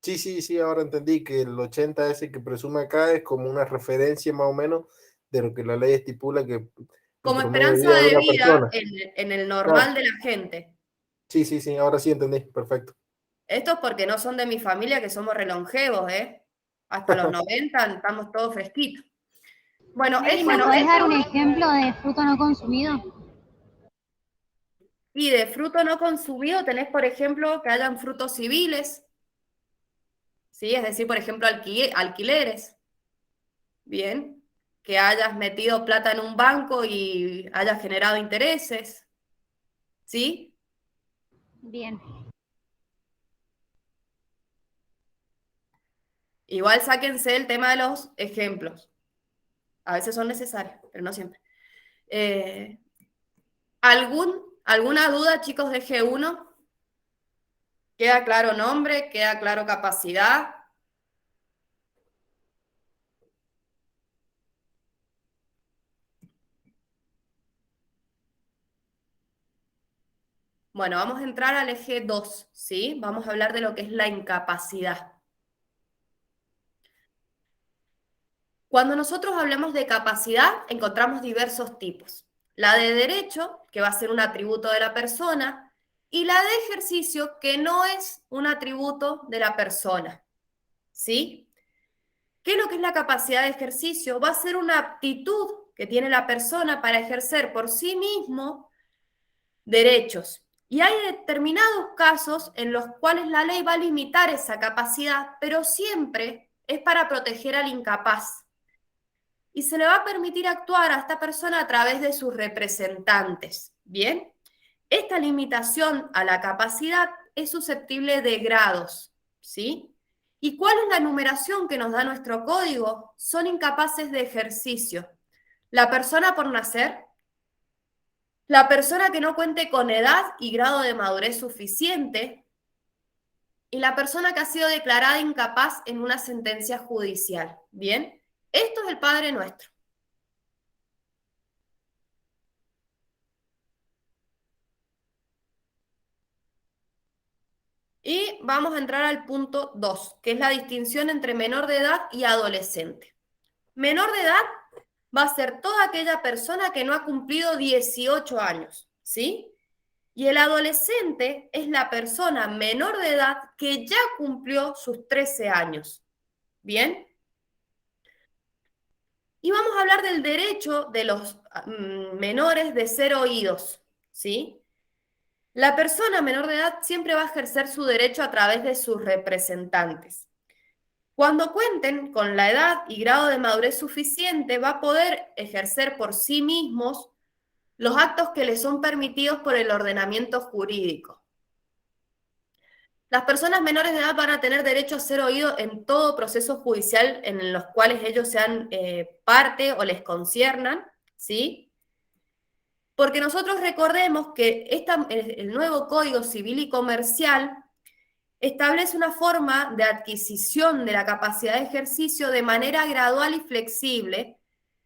F: Sí, sí, sí, ahora entendí que el 80 ese que presume acá es como una referencia más o menos de lo que la ley estipula que el
A: Como
F: promedio de
A: esperanza
F: vida de
A: de
F: una
A: vida
F: persona.
A: en el
F: Claro.
A: normal de la gente.
F: Sí, sí, sí, ahora sí entendí, perfecto.
A: Esto es porque no son de mi familia, que somos relongevos, ¿eh? Hasta los 90 estamos todos fresquitos. Bueno,
B: Meli, ¿me podés dar un ejemplo de fruto no consumido?
A: y de fruto no consumido tenés, por ejemplo, que hayan frutos civiles, ¿sí? Es decir, por ejemplo, alquileres. Bien. Que hayas metido plata en un banco y hayas generado intereses. ¿Sí?
B: Bien.
A: Igual sáquense el tema de los ejemplos. A veces son necesarios, pero no siempre. ¿Alguna duda, chicos, de G1? ¿Queda claro nombre? ¿Queda claro capacidad? Bueno, vamos a entrar al eje 2, ¿sí? Vamos a hablar de lo que es la incapacidad. Cuando nosotros hablamos de capacidad, encontramos diversos tipos. La de derecho, que va a ser un atributo de la persona, y la de ejercicio, que no es un atributo de la persona. ¿Sí? ¿Qué es lo que es la capacidad de ejercicio? Va a ser una aptitud que tiene la persona para ejercer por sí mismo derechos. Y hay determinados casos en los cuales la ley va a limitar esa capacidad, pero siempre es para proteger al incapaz. Y se le va a permitir actuar a esta persona a través de sus representantes. ¿Bien? Esta limitación a la capacidad es susceptible de grados, ¿sí? ¿Y cuál es la numeración que nos da nuestro código? Son incapaces de ejercicio. La persona por nacer, la persona que no cuente con edad y grado de madurez suficiente, y la persona que ha sido declarada incapaz en una sentencia judicial. ¿Bien? Esto es el Padre Nuestro. Y vamos a entrar al punto 2, que es la distinción entre menor de edad y adolescente. Menor de edad va a ser toda aquella persona que no ha cumplido 18 años, ¿sí? Y el adolescente es la persona menor de edad que ya cumplió sus 13 años. ¿Bien? Y vamos a hablar del derecho de los menores de ser oídos, ¿sí? La persona menor de edad siempre va a ejercer su derecho a través de sus representantes. Cuando cuenten con la edad y grado de madurez suficiente, va a poder ejercer por sí mismos los actos que les son permitidos por el ordenamiento jurídico. Las personas menores de edad van a tener derecho a ser oídos en todo proceso judicial en los cuales ellos sean parte o les conciernan, ¿sí? Porque nosotros recordemos que el nuevo Código Civil y Comercial establece una forma de adquisición de la capacidad de ejercicio de manera gradual y flexible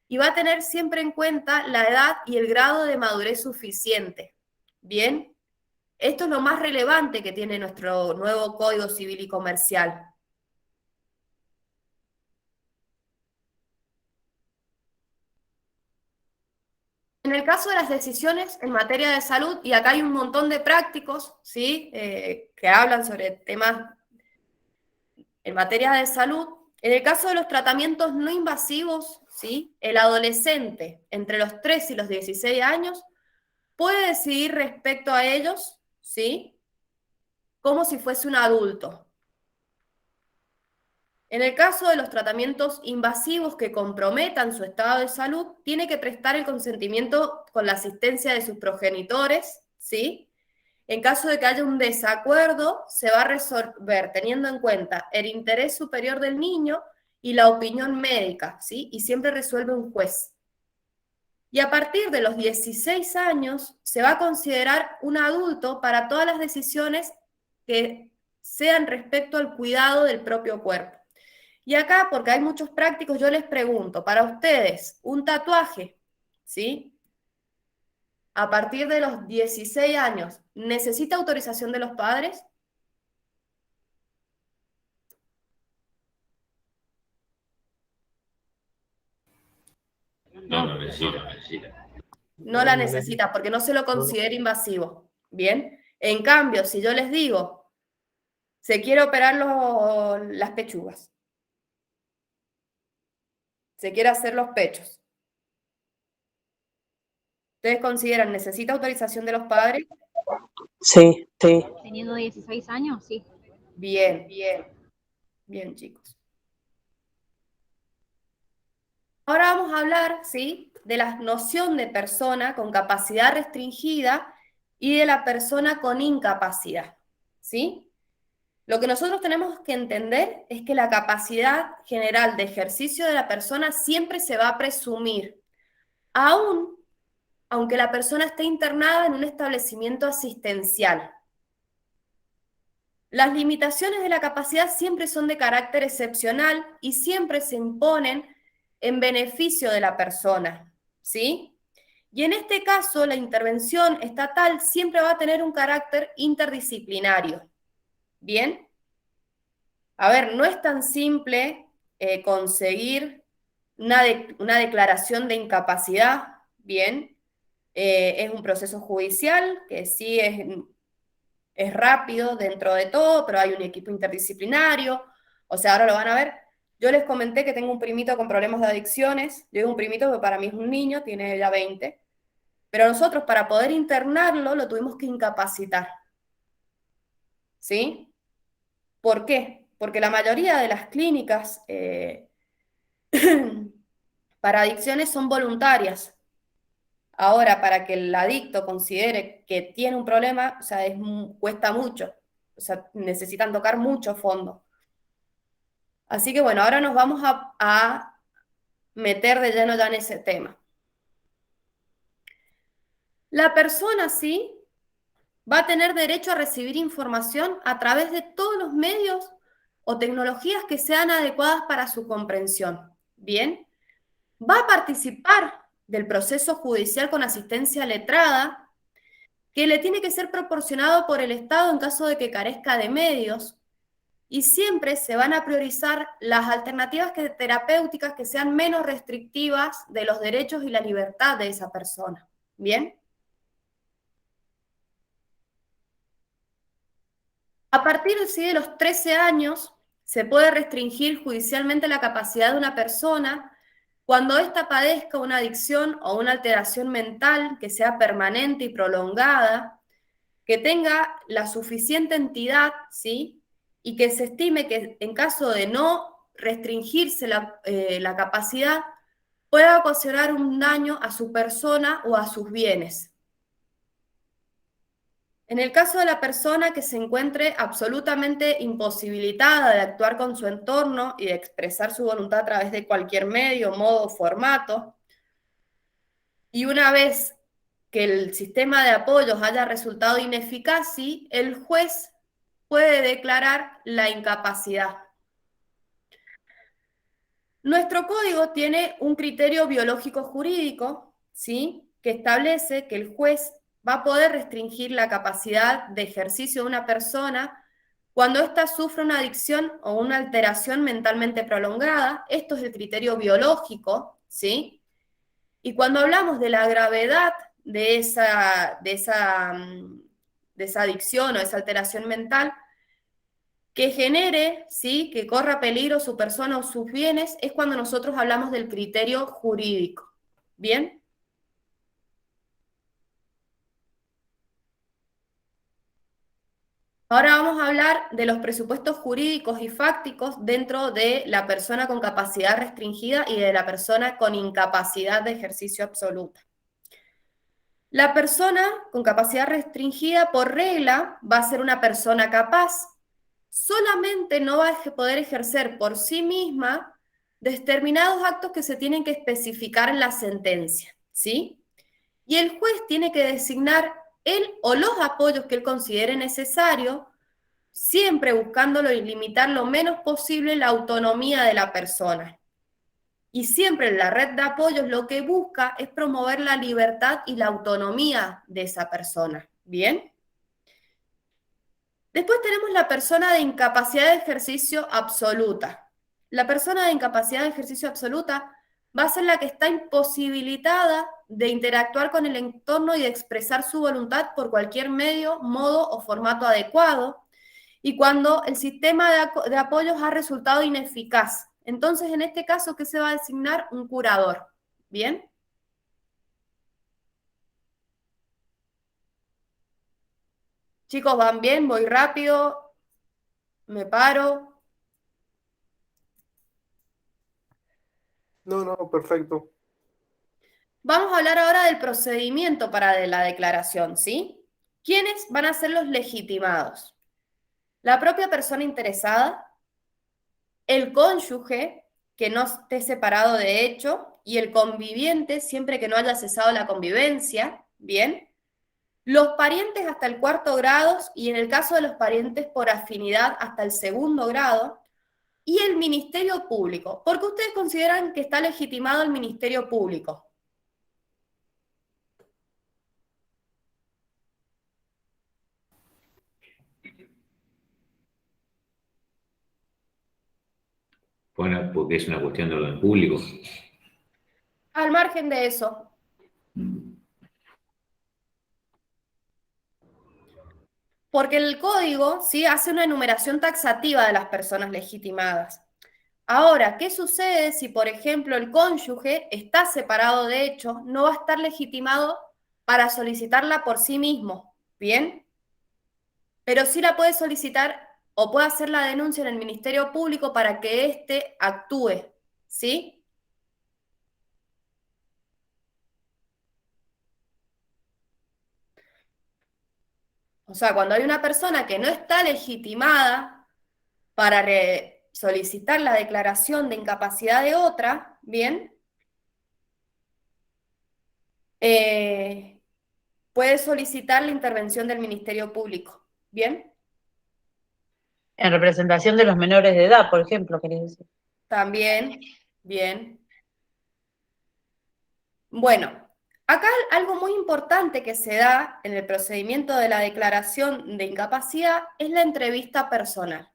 A: y va a tener siempre en cuenta la edad y el grado de madurez suficiente. ¿Bien? Esto es lo más relevante que tiene nuestro nuevo Código Civil y Comercial. En el caso de las decisiones en materia de salud, y acá hay un montón de prácticos, ¿sí? Que hablan sobre temas en materia de salud, en el caso de los tratamientos no invasivos, ¿sí? El adolescente entre los 3 y los 16 años puede decidir respecto a ellos, ¿sí? Como si fuese un adulto. En el caso de los tratamientos invasivos que comprometan su estado de salud, tiene que prestar el consentimiento con la asistencia de sus progenitores, ¿sí? En caso de que haya un desacuerdo, se va a resolver teniendo en cuenta el interés superior del niño y la opinión médica, ¿sí? Y siempre resuelve un juez. Y a partir de los 16 años, se va a considerar un adulto para todas las decisiones que sean respecto al cuidado del propio cuerpo. Y acá, porque hay muchos prácticos, yo les pregunto, para ustedes, un tatuaje, ¿sí? A partir de los 16 años, ¿necesita autorización de los padres?
C: No, no necesita.
A: No la necesita porque no se lo considera invasivo. Bien. En cambio, si yo les digo, Se quiere operar las pechugas. Se quiere hacer los pechos. ¿Ustedes consideran necesita autorización de los padres?
E: Sí, sí.
B: Teniendo 16 años, sí.
A: Bien, bien. Bien, chicos. Ahora vamos a hablar, ¿sí?, de la noción de persona con capacidad restringida y de la persona con incapacidad, ¿sí? Lo que nosotros tenemos que entender es que la capacidad general de ejercicio de la persona siempre se va a presumir, aunque la persona esté internada en un establecimiento asistencial. Las limitaciones de la capacidad siempre son de carácter excepcional y siempre se imponen en beneficio de la persona, ¿sí? Y en este caso, la intervención estatal siempre va a tener un carácter interdisciplinario. ¿Bien? A ver, no es tan simple conseguir una declaración de incapacidad, ¿bien? Es un proceso judicial que sí es rápido dentro de todo, pero hay un equipo interdisciplinario, o sea, ahora lo van a ver. Yo les comenté que tengo un primito con problemas de adicciones, yo digo un primito que para mí es un niño, tiene ya 20, pero nosotros para poder internarlo lo tuvimos que incapacitar, ¿sí? ¿Por qué? Porque la mayoría de las clínicas para adicciones son voluntarias. Ahora, para que el adicto considere que tiene un problema, o sea, cuesta mucho. O sea, necesitan tocar mucho fondo. Así que bueno, ahora nos vamos a meter de lleno ya en ese tema. La persona, sí, va a tener derecho a recibir información a través de todos los medios o tecnologías que sean adecuadas para su comprensión. Bien, va a participar del proceso judicial con asistencia letrada, que le tiene que ser proporcionado por el Estado en caso de que carezca de medios, y siempre se van a priorizar las alternativas terapéuticas que sean menos restrictivas de los derechos y la libertad de esa persona. ¿Bien? A partir de los 13 años, se puede restringir judicialmente la capacidad de una persona cuando ésta padezca una adicción o una alteración mental que sea permanente y prolongada, que tenga la suficiente entidad, ¿sí?, y que se estime que en caso de no restringirse la capacidad, pueda ocasionar un daño a su persona o a sus bienes. En el caso de la persona que se encuentre absolutamente imposibilitada de actuar con su entorno y de expresar su voluntad a través de cualquier medio, modo o formato, y una vez que el sistema de apoyos haya resultado ineficaz, ¿sí?, el juez puede declarar la incapacidad. Nuestro código tiene un criterio biológico jurídico, ¿sí?, que establece que el juez va a poder restringir la capacidad de ejercicio de una persona cuando ésta sufre una adicción o una alteración mentalmente prolongada. Esto es el criterio biológico, ¿sí? Y cuando hablamos de la gravedad de esa adicción o esa alteración mental, que genere, ¿sí?, que corra peligro su persona o sus bienes, es cuando nosotros hablamos del criterio jurídico. ¿Bien? Ahora vamos a hablar de los presupuestos jurídicos y fácticos dentro de la persona con capacidad restringida y de la persona con incapacidad de ejercicio absoluta. La persona con capacidad restringida, por regla, va a ser una persona capaz. Solamente no va a poder ejercer por sí misma determinados actos que se tienen que especificar en la sentencia, ¿sí? Y el juez tiene que designar él o los apoyos que él considere necesario, siempre buscándolo y limitar lo menos posible la autonomía de la persona. Y siempre la red de apoyos lo que busca es promover la libertad y la autonomía de esa persona. ¿Bien? Después tenemos la persona de incapacidad de ejercicio absoluta. La persona de incapacidad de ejercicio absoluta va a ser la que está imposibilitada de interactuar con el entorno y de expresar su voluntad por cualquier medio, modo o formato adecuado, y cuando el sistema de apoyos ha resultado ineficaz. Entonces, en este caso, ¿qué se va a designar? Un curador. ¿Bien? Chicos, ¿van bien? ¿Voy rápido? ¿Me paro?
F: No, no, perfecto.
A: Vamos a hablar ahora del procedimiento para la declaración, ¿sí? ¿Quiénes van a ser los legitimados? La propia persona interesada, el cónyuge que no esté separado de hecho y el conviviente siempre que no haya cesado la convivencia, ¿bien? Los parientes hasta el 4º grado y en el caso de los parientes por afinidad hasta el 2º grado y el Ministerio Público. ¿Por qué ustedes consideran que está legitimado el Ministerio Público?
C: Bueno, porque es una cuestión de orden público.
A: Al margen de eso, porque el código ¿sí? hace una enumeración taxativa de las personas legitimadas. Ahora, ¿qué sucede si, por ejemplo, el cónyuge está separado de hecho, no va a estar legitimado para solicitarla por sí mismo? ¿Bien? Pero sí la puede solicitar o puede hacer la denuncia en el Ministerio Público para que éste actúe, ¿sí? O sea, cuando hay una persona que no está legitimada para solicitar la declaración de incapacidad de otra, ¿bien? Puede solicitar la intervención del Ministerio Público, ¿bien?
D: En representación de los menores de edad, por ejemplo, querés decir.
A: También, bien. Bueno, acá algo muy importante que se da en el procedimiento de la declaración de incapacidad es la entrevista personal.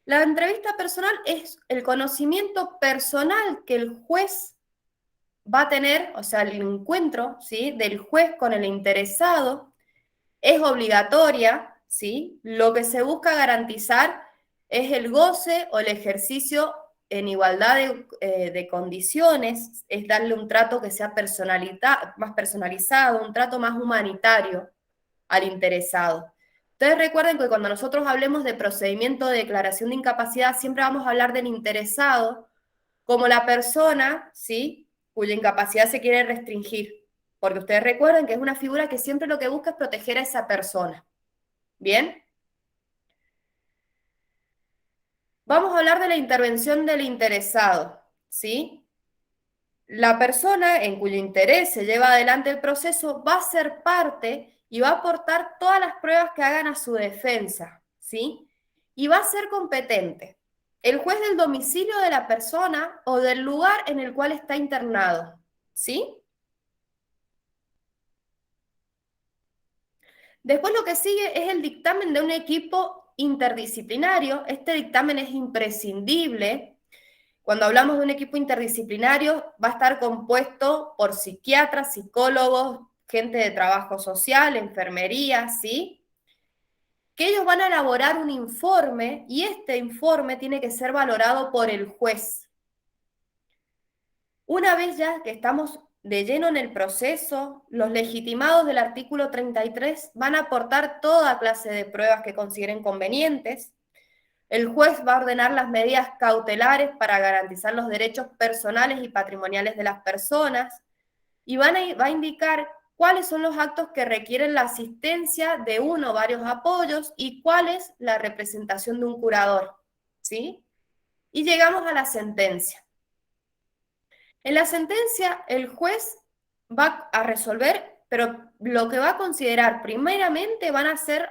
A: La entrevista personal es el conocimiento personal que el juez va a tener, o sea, el encuentro, ¿sí?, del juez con el interesado, es obligatoria, ¿sí? Lo que se busca garantizar es el goce o el ejercicio en igualdad de condiciones, es darle un trato que sea más personalizado, un trato más humanitario al interesado. Ustedes recuerden que cuando nosotros hablemos de procedimiento de declaración de incapacidad, siempre vamos a hablar del interesado como la persona, ¿sí?, cuya incapacidad se quiere restringir. Porque ustedes recuerden que es una figura que siempre lo que busca es proteger a esa persona. ¿Bien? Vamos a hablar de la intervención del interesado, ¿sí? La persona en cuyo interés se lleva adelante el proceso va a ser parte y va a aportar todas las pruebas que hagan a su defensa, ¿sí? Y va a ser competente. El juez del domicilio de la persona o del lugar en el cual está internado, ¿sí? Después lo que sigue es el dictamen de un equipo interdisciplinario. Este dictamen es imprescindible. Cuando hablamos de un equipo interdisciplinario, va a estar compuesto por psiquiatras, psicólogos, gente de trabajo social, enfermería, ¿sí? Que ellos van a elaborar un informe y este informe tiene que ser valorado por el juez. Una vez ya que estamos de lleno en el proceso, los legitimados del artículo 33 van a aportar toda clase de pruebas que consideren convenientes. El juez va a ordenar las medidas cautelares para garantizar los derechos personales y patrimoniales de las personas y va a indicar cuáles son los actos que requieren la asistencia de uno o varios apoyos y cuál es la representación de un curador, ¿sí? Y llegamos a la sentencia. En la sentencia, el juez va a resolver, pero lo que va a considerar primeramente van a ser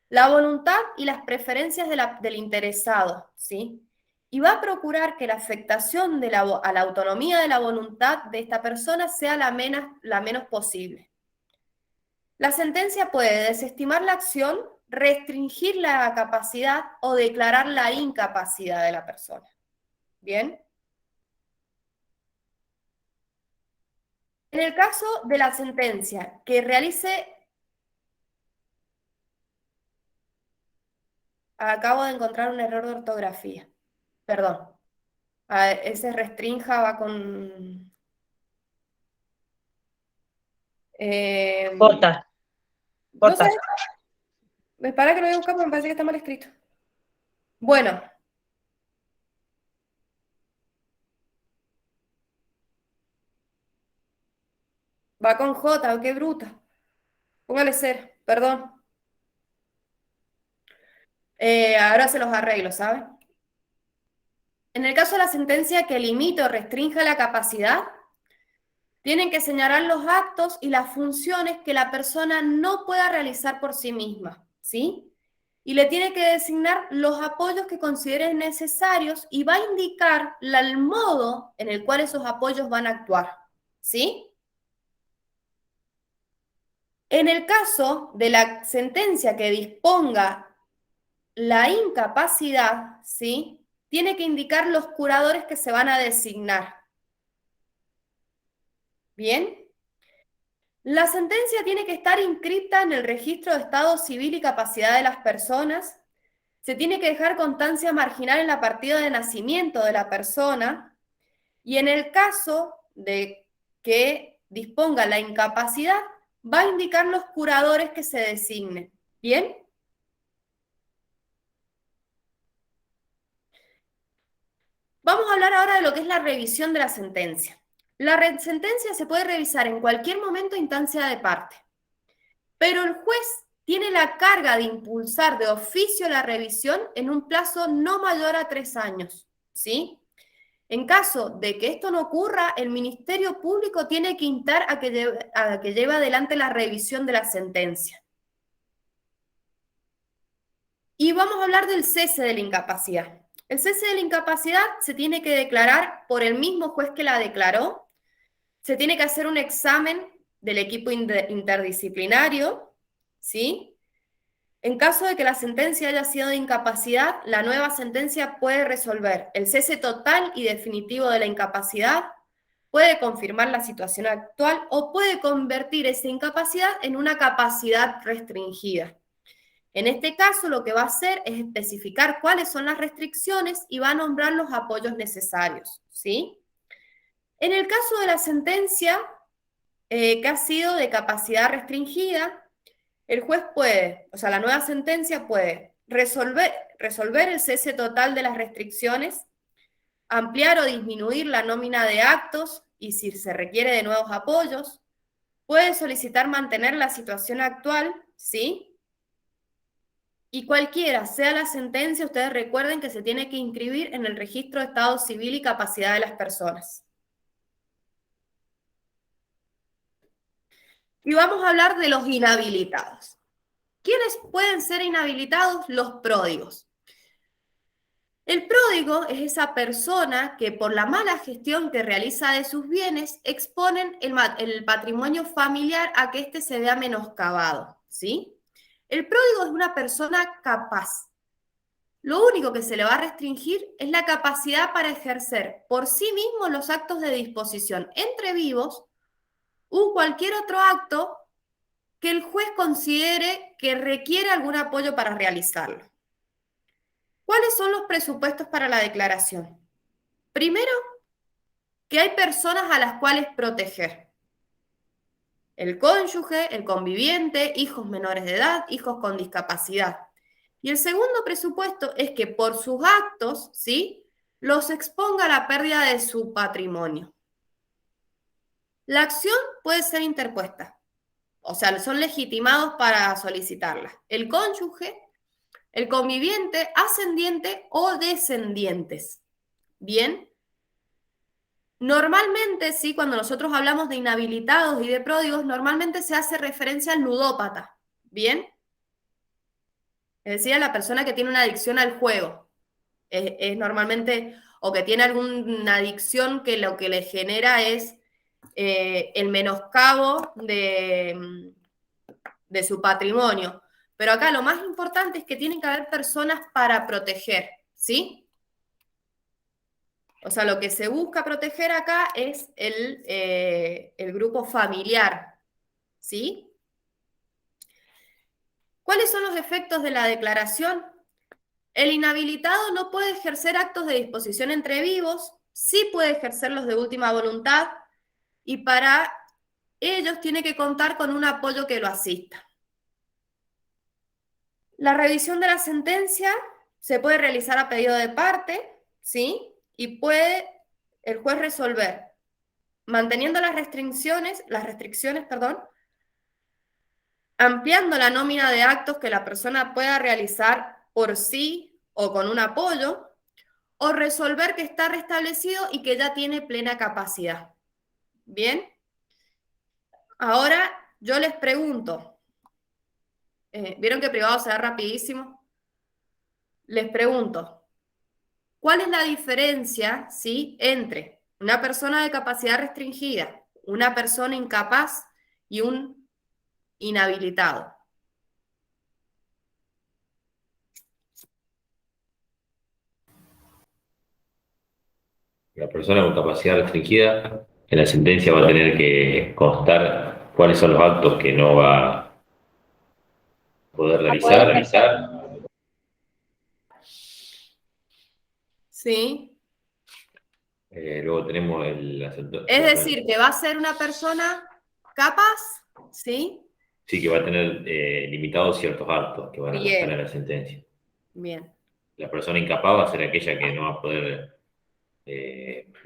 A: la voluntad y las preferencias del interesado, ¿sí? Y va a procurar que la afectación a la autonomía de la voluntad de esta persona sea la menos posible. La sentencia puede desestimar la acción, restringir la capacidad o declarar la incapacidad de la persona. ¿Bien? En el caso de la sentencia, que realice Acabo de encontrar un error de ortografía. Perdón. Ese restrinja va con...
D: J.
A: no
D: J.
A: sé, me para que lo voy a buscar porque me parece que está mal escrito. Bueno. Va con J, qué bruta. Póngale 0, perdón. Ahora se los arreglo, ¿saben? En el caso de la sentencia que limite o restrinja la capacidad, tienen que señalar los actos y las funciones que la persona no pueda realizar por sí misma, ¿sí? Y le tiene que designar los apoyos que considere necesarios y va a indicar el modo en el cual esos apoyos van a actuar, ¿sí? En el caso de la sentencia que disponga la incapacidad, ¿sí? Tiene que indicar los curadores que se van a designar. ¿Bien? La sentencia tiene que estar inscrita en el registro de estado civil y capacidad de las personas. Se tiene que dejar constancia marginal en la partida de nacimiento de la persona. Y en el caso de que disponga la incapacidad, va a indicar los curadores que se designen. ¿Bien? Vamos a hablar ahora de lo que es la revisión de la sentencia. La sentencia se puede revisar en cualquier momento e instancia de parte, pero el juez tiene la carga de impulsar de oficio la revisión en un plazo no mayor a 3 años, ¿sí? En caso de que esto no ocurra, el Ministerio Público tiene que instar a que lleve adelante la revisión de la sentencia. Y vamos a hablar del cese de la incapacidad. El cese de la incapacidad se tiene que declarar por el mismo juez que la declaró. Se tiene que hacer un examen del equipo interdisciplinario, ¿sí? En caso de que la sentencia haya sido de incapacidad, la nueva sentencia puede resolver el cese total y definitivo de la incapacidad, puede confirmar la situación actual o puede convertir esa incapacidad en una capacidad restringida. En este caso, lo que va a hacer es especificar cuáles son las restricciones y va a nombrar los apoyos necesarios, ¿sí? En el caso de la sentencia que ha sido de capacidad restringida, el juez puede, o sea, la nueva sentencia puede resolver el cese total de las restricciones, ampliar o disminuir la nómina de actos y si se requiere de nuevos apoyos, puede solicitar mantener la situación actual, ¿sí? Y cualquiera sea la sentencia, ustedes recuerden que se tiene que inscribir en el registro de estado civil y capacidad de las personas. Y vamos a hablar de los inhabilitados. ¿Quiénes pueden ser inhabilitados? Los pródigos. El pródigo es esa persona que por la mala gestión que realiza de sus bienes exponen el patrimonio familiar a que éste se vea menoscabado, ¿sí? El pródigo es una persona capaz. Lo único que se le va a restringir es la capacidad para ejercer por sí mismo los actos de disposición entre vivos u cualquier otro acto que el juez considere que requiere algún apoyo para realizarlo. ¿Cuáles son los presupuestos para la declaración? Primero, que hay personas a las cuales proteger. El cónyuge, el conviviente, hijos menores de edad, hijos con discapacidad. Y el segundo presupuesto es que por sus actos, ¿sí?, los exponga a la pérdida de su patrimonio. La acción puede ser interpuesta, o sea, son legitimados para solicitarla el cónyuge, el conviviente, ascendiente o descendientes. Bien. Normalmente, sí, cuando nosotros hablamos de inhabilitados y de pródigos, normalmente se hace referencia al ludópata. Bien. Es decir, a la persona que tiene una adicción al juego. Es normalmente, o que tiene alguna adicción que lo que le genera es el menoscabo de su patrimonio. Pero acá lo más importante es que tienen que haber personas para proteger, ¿sí? O sea, lo que se busca proteger acá es el grupo familiar, ¿sí? ¿Cuáles son los efectos de la declaración? El inhabilitado no puede ejercer actos de disposición entre vivos, sí puede ejercerlos de última voluntad, y para ellos tiene que contar con un apoyo que lo asista. La revisión de la sentencia se puede realizar a pedido de parte, ¿sí? Y puede el juez resolver manteniendo las restricciones, ampliando la nómina de actos que la persona pueda realizar por sí o con un apoyo, o resolver que está restablecido y que ya tiene plena capacidad. ¿Bien? Ahora yo les pregunto, ¿vieron que privado se da rapidísimo? Les pregunto, ¿cuál es la diferencia, ¿sí?, entre una persona de capacidad restringida, una persona incapaz y un inhabilitado?
C: La persona con capacidad restringida, en la sentencia va a tener que constar cuáles son los actos que no va a poder realizar.
A: ¿Sí?
C: Luego tenemos
A: Es decir, que va a ser una persona capaz, ¿sí?
C: Sí, que va a tener limitados ciertos actos que van a constar en la sentencia.
A: Bien.
C: La persona incapaz va a ser aquella que no va a poder,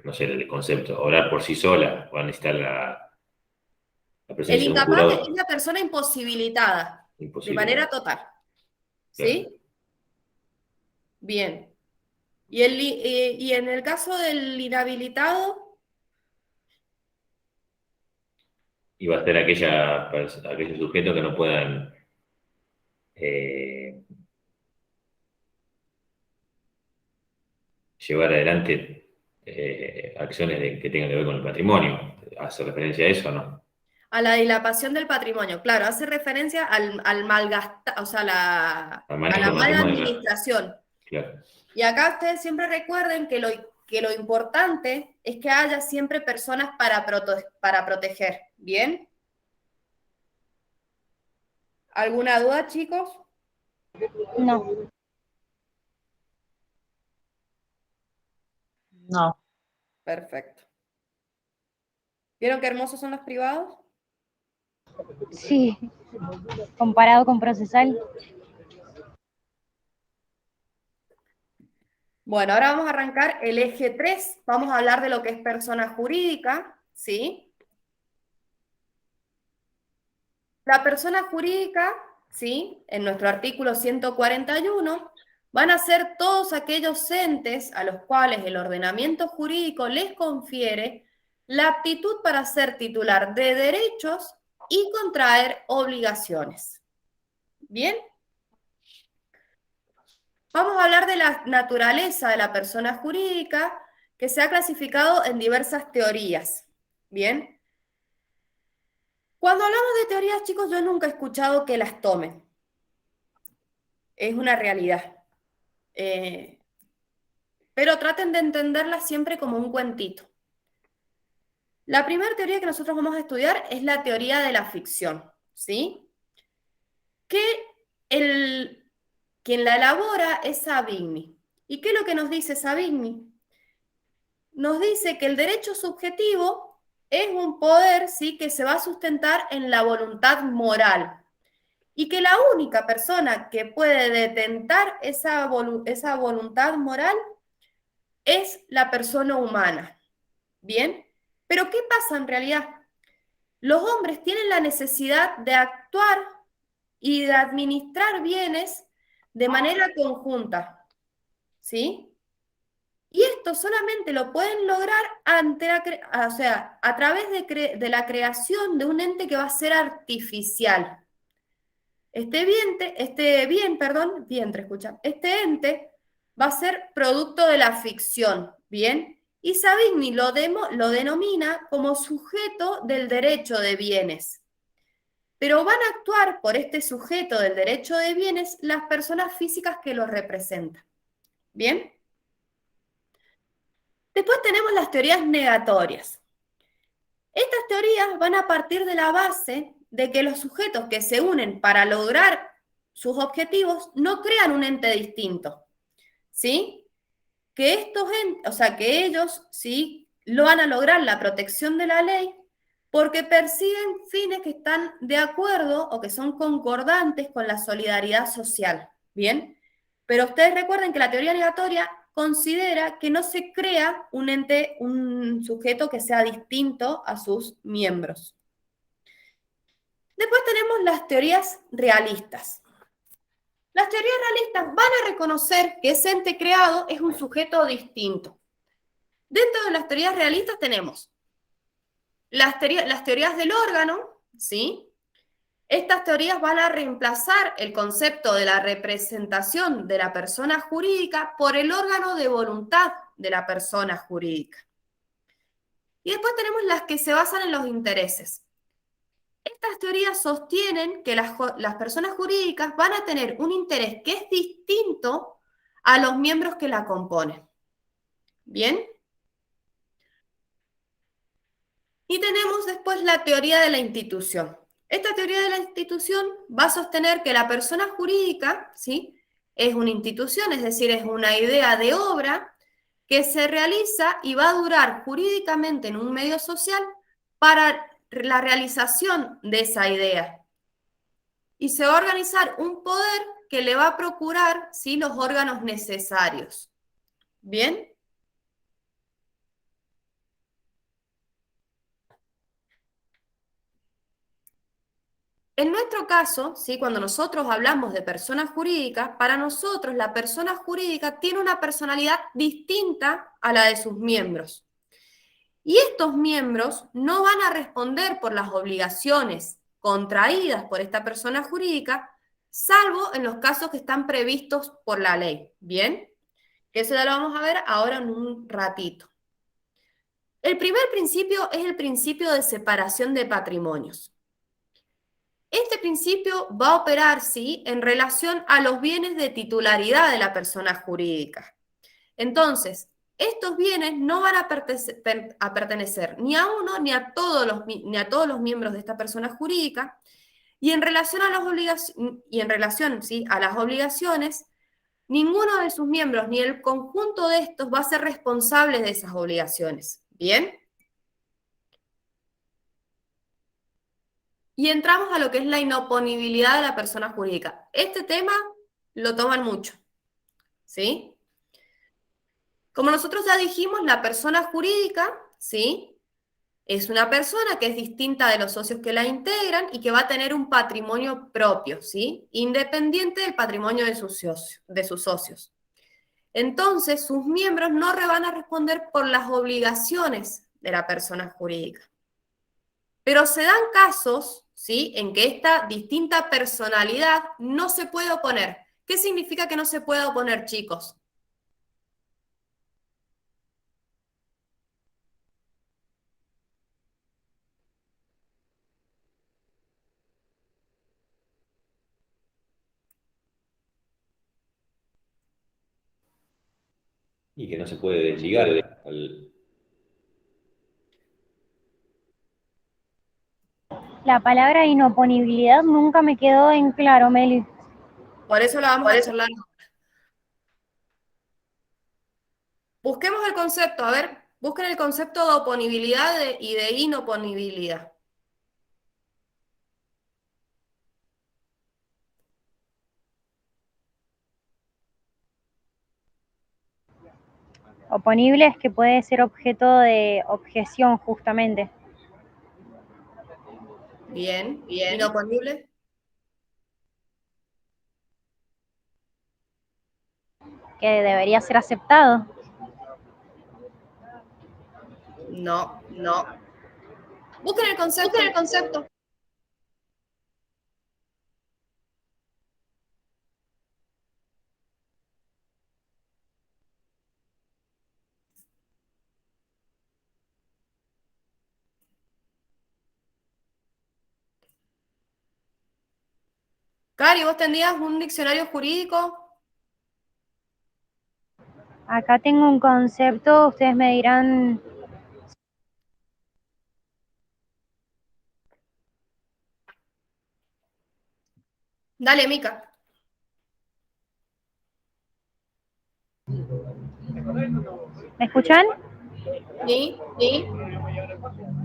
C: no sé, el concepto, orar por sí sola, va a necesitar la
A: El
C: presencia de un
A: incapaz
C: jurado.
A: es la persona imposibilitada, de manera total. ¿Sí?
C: Claro.
A: Bien. Y en el caso del inhabilitado,
C: Y va a ser aquellos sujetos que no puedan llevar adelante acciones que tengan que ver con el patrimonio. ¿Hace referencia a eso o no?
A: a la dilapación del patrimonio, claro, hace referencia al malgastar, o sea,
C: Al
A: a
C: manejo
A: la
C: del
A: mala
C: patrimonio,
A: administración.
C: claro.
A: Y acá ustedes siempre recuerden que lo importante es que haya siempre personas para proteger. ¿Bien? ¿Alguna duda, chicos?
B: No.
D: No.
A: Perfecto. ¿Vieron qué hermosos son los privados?
B: Sí. Comparado con procesal.
A: Bueno, ahora vamos a arrancar el eje 3. Vamos a hablar de lo que es persona jurídica, ¿sí? La persona jurídica, ¿sí?, en nuestro artículo 141, van a ser todos aquellos entes a los cuales el ordenamiento jurídico les confiere la aptitud para ser titular de derechos y contraer obligaciones. ¿Bien? Vamos a hablar de la naturaleza de la persona jurídica, que se ha clasificado en diversas teorías. ¿Bien? Cuando hablamos de teorías, chicos, yo nunca he escuchado que las tomen. Es una realidad. Pero traten de entenderlas siempre como un cuentito. La primera teoría que nosotros vamos a estudiar es la teoría de la ficción, ¿sí? Quien la elabora es Savigny. ¿Y qué es lo que nos dice Savigny? Nos dice que el derecho subjetivo es un poder, ¿sí?, que se va a sustentar en la voluntad moral, y que la única persona que puede detentar esa voluntad moral es la persona humana. ¿Bien? Pero ¿qué pasa en realidad? Los hombres tienen la necesidad de actuar y de administrar bienes de manera conjunta, ¿sí? Y esto solamente lo pueden lograr a través de la creación de un ente que va a ser artificial. Este ente va a ser producto de la ficción, ¿bien? Y Savigny lo denomina como sujeto del derecho de bienes. Pero van a actuar por este sujeto del derecho de bienes las personas físicas que los representan. ¿Bien? Después tenemos las teorías negatorias. Estas teorías van a partir de la base de que los sujetos que se unen para lograr sus objetivos no crean un ente distinto, ¿sí? Que o sea, que ellos, ¿sí? Lo van a lograr la protección de la ley porque persiguen fines que están de acuerdo o que son concordantes con la solidaridad social, ¿bien? Pero ustedes recuerden que la teoría negatoria considera que no se crea un ente, un sujeto que sea distinto a sus miembros. Después tenemos las teorías realistas. Las teorías realistas van a reconocer que ese ente creado es un sujeto distinto. Dentro de las teorías realistas tenemos las teorías del órgano, ¿sí? Estas teorías van a reemplazar el concepto de la representación de la persona jurídica por el órgano de voluntad de la persona jurídica. Y después tenemos las que se basan en los intereses. Estas teorías sostienen que las personas jurídicas van a tener un interés que es distinto a los miembros que la componen. ¿Bien? Y tenemos después la teoría de la institución. Esta teoría de la institución va a sostener que la persona jurídica, ¿sí?, es una institución, es decir, es una idea de obra que se realiza y va a durar jurídicamente en un medio social para la realización de esa idea. Y se va a organizar un poder que le va a procurar, ¿sí?, los órganos necesarios. ¿Bien? En nuestro caso, ¿sí?, cuando nosotros hablamos de persona jurídica, para nosotros la persona jurídica tiene una personalidad distinta a la de sus miembros. Y estos miembros no van a responder por las obligaciones contraídas por esta persona jurídica, salvo en los casos que están previstos por la ley. ¿Bien? Eso ya lo vamos a ver ahora en un ratito. El primer principio es el principio de separación de patrimonios. Este principio va a operar, ¿sí?, en relación a los bienes de titularidad de la persona jurídica. Entonces, estos bienes no van a pertenecer ni a uno ni a todos los miembros de esta persona jurídica, y en relación a ¿sí?, a las obligaciones, ninguno de sus miembros ni el conjunto de estos va a ser responsable de esas obligaciones. ¿Bien? Y entramos a lo que es la inoponibilidad de la persona jurídica. Este tema lo toman mucho, ¿sí? Como nosotros ya dijimos, la persona jurídica, ¿sí?, es una persona que es distinta de los socios que la integran y que va a tener un patrimonio propio, ¿sí?, independiente del patrimonio de sus socios. Entonces, sus miembros no van a responder por las obligaciones de la persona jurídica. Pero se dan casos, ¿sí?, en que esta distinta personalidad no se puede oponer. ¿Qué significa que no se puede oponer, chicos?
C: Y que no se puede desligar
B: La palabra inoponibilidad nunca me quedó en claro, Meli.
A: Por eso la vamos a charlar. Busquemos el concepto, a ver, busquen el concepto de oponibilidad y de inoponibilidad.
B: Oponible es que puede ser objeto de objeción, justamente.
A: Bien. Inoponible.
B: Que debería ser aceptado.
A: No. Busquen el concepto. Cari, ¿vos tendrías un diccionario jurídico?
B: Acá tengo un concepto, ustedes me dirán.
A: Dale, Mica.
B: ¿Me escuchan?
A: ¿Sí?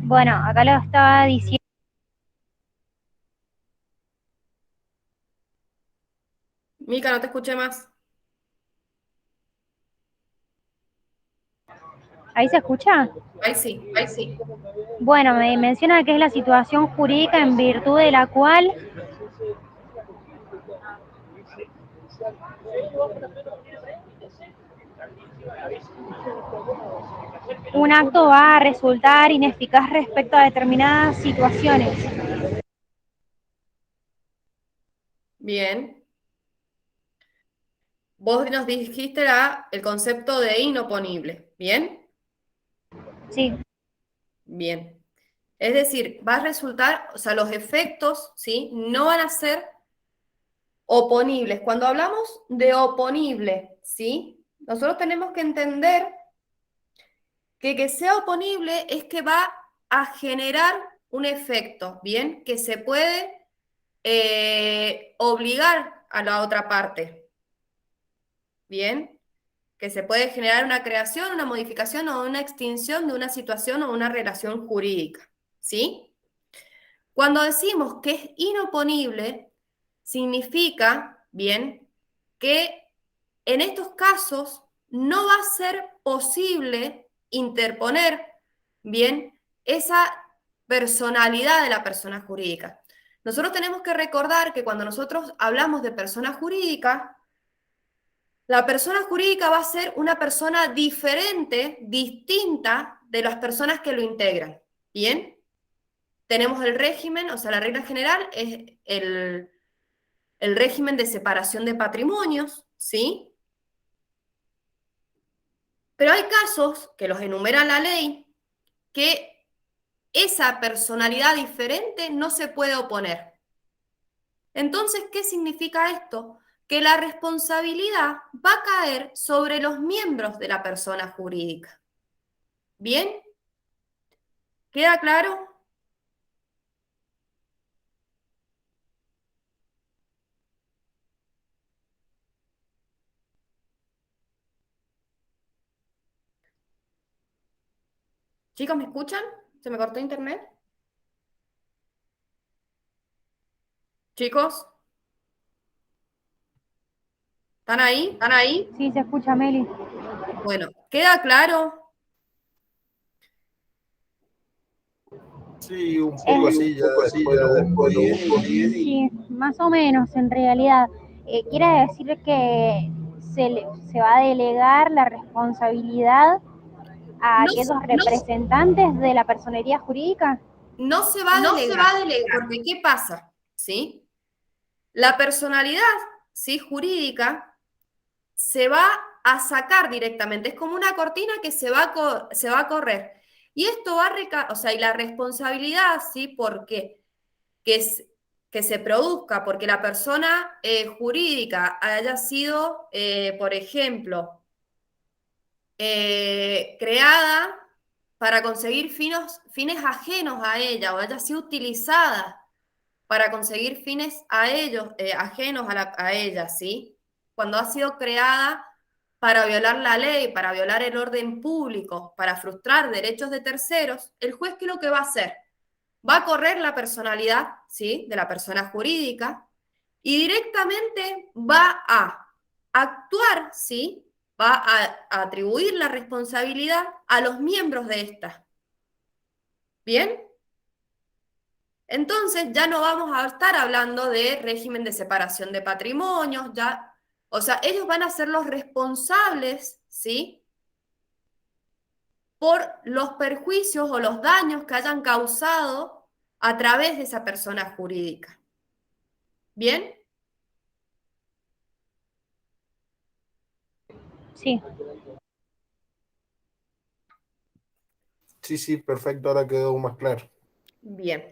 B: Bueno, acá lo estaba diciendo.
A: Mica, no te escuché más.
B: ¿Ahí se escucha?
A: Ahí sí.
B: Bueno, me menciona que es la situación jurídica en virtud de la cual un acto va a resultar ineficaz respecto a determinadas situaciones.
A: Bien. Vos nos dijiste el concepto de inoponible. ¿Bien?
B: Sí,
A: Bien. Es decir, va a resultar, o sea, los efectos, ¿sí? No van a ser oponibles. Cuando hablamos de oponible, ¿sí? Nosotros tenemos que entender que sea oponible es que va a generar un efecto, ¿bien? Que se puede obligar a la otra parte, ¿bien? Que se puede generar una creación, una modificación o una extinción de una situación o una relación jurídica, ¿sí? Cuando decimos que es inoponible, significa, bien, que en estos casos no va a ser posible interponer, bien, esa personalidad de la persona jurídica. Nosotros tenemos que recordar que cuando nosotros hablamos de persona jurídica, la persona jurídica va a ser una persona diferente, distinta de las personas que lo integran, ¿bien? Tenemos el régimen, o sea, la regla general es el régimen de separación de patrimonios, ¿sí? Pero hay casos que los enumera la ley que esa personalidad diferente no se puede oponer. Entonces, ¿qué significa esto? Que la responsabilidad va a caer sobre los miembros de la persona jurídica. ¿Bien? ¿Queda claro? Chicos, ¿me escuchan? ¿Se me cortó internet? Chicos, ¿están ahí?
B: sí se escucha, Meli.
A: Bueno, ¿queda claro?
F: Sí, un poco así, ya después lo busco y
B: Sí, más o menos en realidad. Quiere decir que se va a delegar la responsabilidad a
A: No,
B: aquellos representantes de la personería jurídica.
A: no se va a delegar, porque ¿qué pasa? ¿Sí? La personalidad, ¿sí? Jurídica se va a sacar directamente, es como una cortina que se va a correr. Y esto va a o sea, y la responsabilidad, ¿sí? Porque que, que se produzca, porque la persona jurídica haya sido, por ejemplo, creada para conseguir fines ajenos a ella o haya sido utilizada para conseguir fines a ellos, ajenos a ella, ¿sí? Cuando ha sido creada para violar la ley, para violar el orden público, para frustrar derechos de terceros, el juez, ¿qué es lo que va a hacer? Va a correr la personalidad, ¿sí? De la persona jurídica y directamente va a actuar, ¿sí? Va a atribuir la responsabilidad a los miembros de esta. ¿Bien? Entonces ya no vamos a estar hablando de régimen de separación de patrimonios, ya, o sea, ellos van a ser los responsables, ¿sí? Por los perjuicios o los daños que hayan causado a través de esa persona jurídica. ¿Bien?
B: Sí,
F: sí, perfecto, ahora quedó más claro.
A: Bien.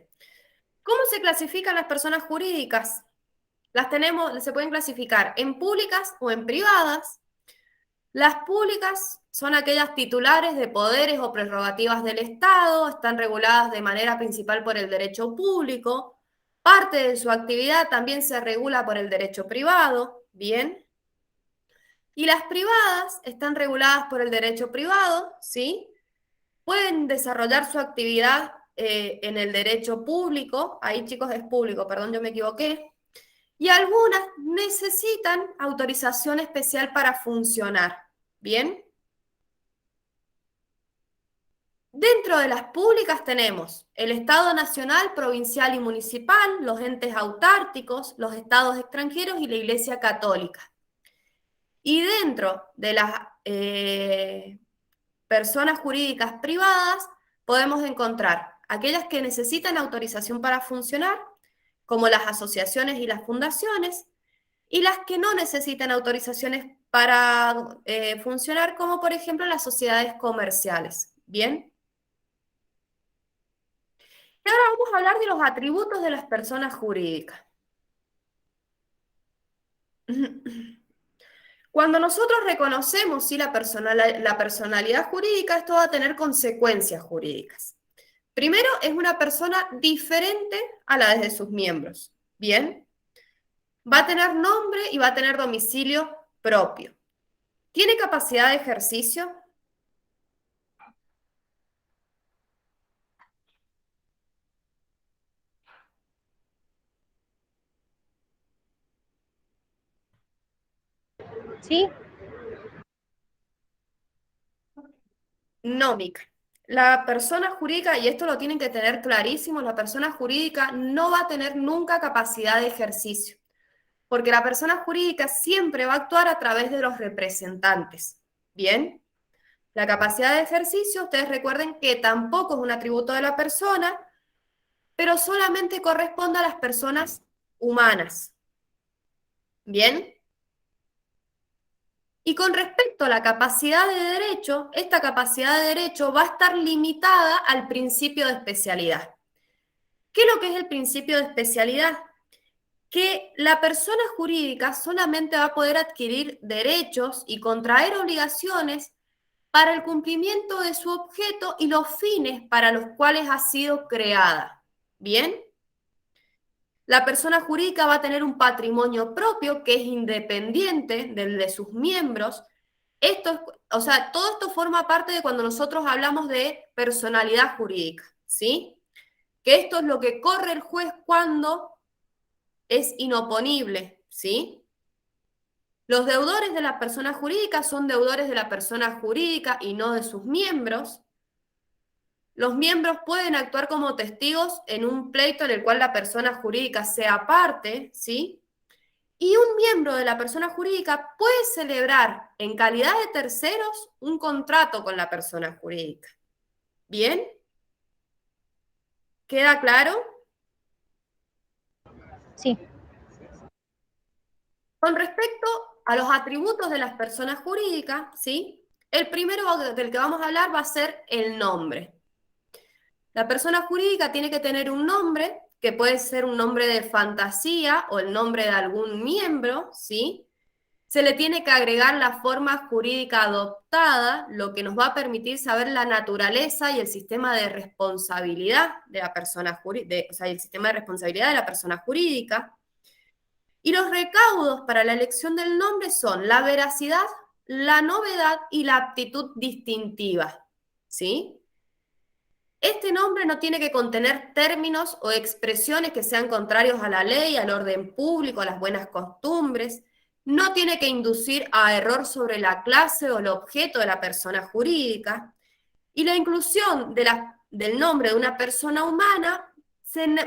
A: ¿Cómo se clasifican las personas jurídicas? Se pueden clasificar en públicas o en privadas. Las públicas son aquellas titulares de poderes o prerrogativas del Estado, están reguladas de manera principal por el derecho público, parte de su actividad también se regula por el derecho privado, ¿bien? Y las privadas están reguladas por el derecho privado, ¿sí? Pueden desarrollar su actividad en el derecho público, ahí chicos es público, perdón, yo me equivoqué, y algunas necesitan autorización especial para funcionar, ¿bien? Dentro de las públicas tenemos el Estado nacional, provincial y municipal, los entes autárquicos, los estados extranjeros y la Iglesia Católica. Y dentro de las personas jurídicas privadas podemos encontrar aquellas que necesitan autorización para funcionar, como las asociaciones y las fundaciones, y las que no necesitan autorizaciones para funcionar, como por ejemplo las sociedades comerciales. ¿Bien? Y ahora vamos a hablar de los atributos de las personas jurídicas. Cuando nosotros reconocemos ¿sí? la personalidad jurídica, esto va a tener consecuencias jurídicas. Primero, es una persona diferente a la de sus miembros. ¿Bien? Va a tener nombre y va a tener domicilio propio. ¿Tiene capacidad de ejercicio?
B: ¿Sí?
A: Nómica. La persona jurídica, y esto lo tienen que tener clarísimo, la persona jurídica no va a tener nunca capacidad de ejercicio, porque la persona jurídica siempre va a actuar a través de los representantes. ¿Bien? La capacidad de ejercicio, ustedes recuerden que tampoco es un atributo de la persona, pero solamente corresponde a las personas humanas. ¿Bien? Y con respecto a la capacidad de derecho, esta capacidad de derecho va a estar limitada al principio de especialidad. ¿Qué es lo que es el principio de especialidad? Que la persona jurídica solamente va a poder adquirir derechos y contraer obligaciones para el cumplimiento de su objeto y los fines para los cuales ha sido creada. ¿Bien? La persona jurídica va a tener un patrimonio propio que es independiente del de sus miembros. O sea, todo esto forma parte de cuando nosotros hablamos de personalidad jurídica, ¿sí? Que esto es lo que corre el juez cuando es inoponible, ¿sí? Los deudores de la persona jurídica son deudores de la persona jurídica y no de sus miembros. Los miembros pueden actuar como testigos en un pleito en el cual la persona jurídica sea parte, ¿sí? Y un miembro de la persona jurídica puede celebrar en calidad de terceros un contrato con la persona jurídica. ¿Bien? ¿Queda claro?
B: Sí.
A: Con respecto a los atributos de las personas jurídicas, ¿sí? El primero del que vamos a hablar va a ser el nombre. La persona jurídica tiene que tener un nombre, que puede ser un nombre de fantasía o el nombre de algún miembro, ¿sí? Se le tiene que agregar la forma jurídica adoptada, lo que nos va a permitir saber la naturaleza y el sistema de responsabilidad de la persona jurídica, o sea, el sistema de responsabilidad de la persona jurídica. Y los recaudos para la elección del nombre son la veracidad, la novedad y la aptitud distintiva, ¿sí? Este nombre no tiene que contener términos o expresiones que sean contrarios a la ley, al orden público, a las buenas costumbres. No tiene que inducir a error sobre la clase o el objeto de la persona jurídica. Y la inclusión del nombre de una persona humana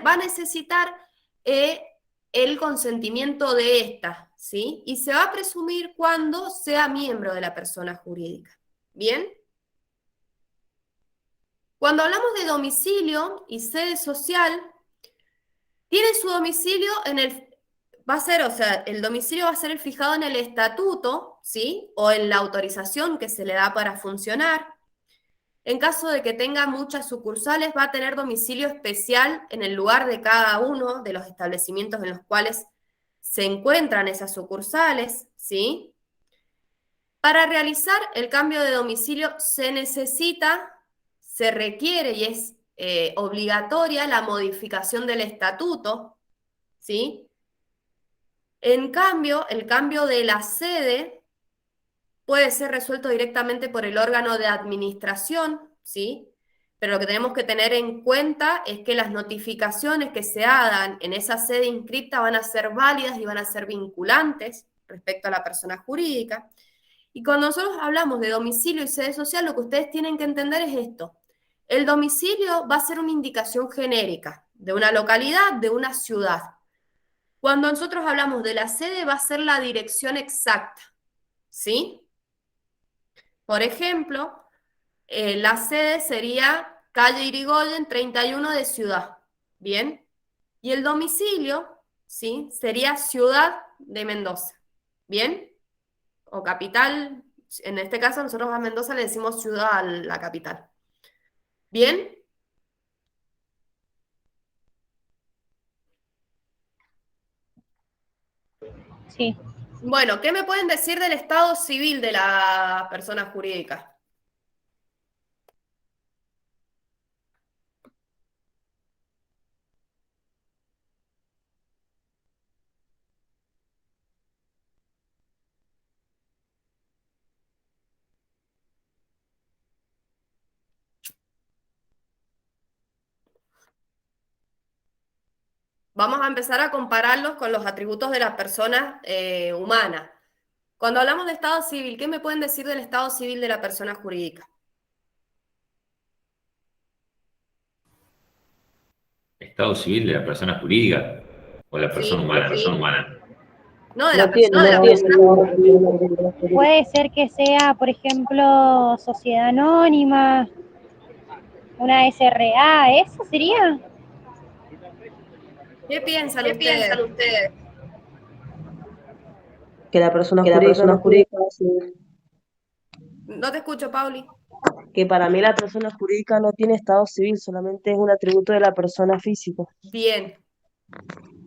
A: va a necesitar el consentimiento de ésta, ¿sí? Y se va a presumir cuando sea miembro de la persona jurídica. ¿Bien? Cuando hablamos de domicilio y sede social, tiene su domicilio el domicilio va a ser el fijado en el estatuto, ¿sí? O en la autorización que se le da para funcionar. En caso de que tenga muchas sucursales, va a tener domicilio especial en el lugar de cada uno de los establecimientos en los cuales se encuentran esas sucursales, ¿sí? Para realizar el cambio de domicilio se requiere y es obligatoria la modificación del estatuto, ¿sí? En cambio, el cambio de la sede puede ser resuelto directamente por el órgano de administración, ¿sí? Pero lo que tenemos que tener en cuenta es que las notificaciones que se hagan en esa sede inscripta van a ser válidas y van a ser vinculantes respecto a la persona jurídica. Y cuando nosotros hablamos de domicilio y sede social, lo que ustedes tienen que entender es esto. El domicilio va a ser una indicación genérica de una localidad, de una ciudad. Cuando nosotros hablamos de la sede, va a ser la dirección exacta, ¿sí? Por ejemplo, la sede sería calle Irigoyen 31 de Ciudad, ¿bien? Y el domicilio, ¿sí? Sería Ciudad de Mendoza, ¿bien? O capital, en este caso nosotros a Mendoza le decimos ciudad a la capital, ¿bien?
B: Sí.
A: Bueno, ¿qué me pueden decir del estado civil de la persona jurídica? Vamos a empezar a compararlos con los atributos de la persona humana. Cuando hablamos de estado civil, ¿qué me pueden decir del estado civil de la persona jurídica?
C: Estado civil de la persona jurídica o la persona
A: Sí,
C: humana, persona humana.
A: no de
E: No
A: la persona,
E: tiene,
A: de
E: no
A: la
E: tiene
A: persona.
E: estado civil la persona jurídica.
B: Puede ser que sea, por ejemplo, sociedad anónima, una SRA, ¿eso sería?
A: ¿Qué piensan
C: ¿Qué piensan
A: ustedes?
C: ustedes?
E: Que la persona Que la jurídica persona no tiene jurídica, estado civil.
A: No te escucho, Pauli.
E: Que para mí la persona jurídica no tiene estado civil, solamente es un atributo de la persona física.
A: Bien.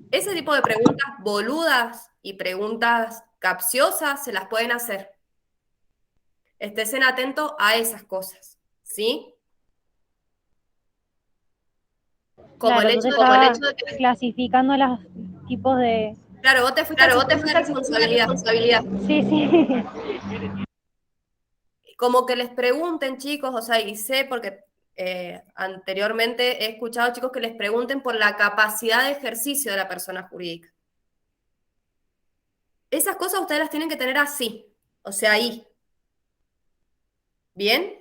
A: Ese tipo de preguntas boludas y preguntas capciosas se las pueden hacer. Estén atentos a esas cosas, ¿sí? Como el
B: Claro,
A: hecho
B: entonces
A: de
C: Como el
B: estaba
C: hecho de que,
B: clasificando los tipos de...
A: claro, vos te fuiste al
C: claro, vos te
A: sistema de
C: fuiste al sistema de
A: responsabilidad.
C: responsabilidad.
B: Sí, sí.
A: Como que les pregunten, chicos, o sea, y sé porque anteriormente he escuchado chicos que les pregunten por la capacidad de ejercicio de la persona jurídica. Esas cosas ustedes las tienen que tener así, o sea, ahí. ¿Bien?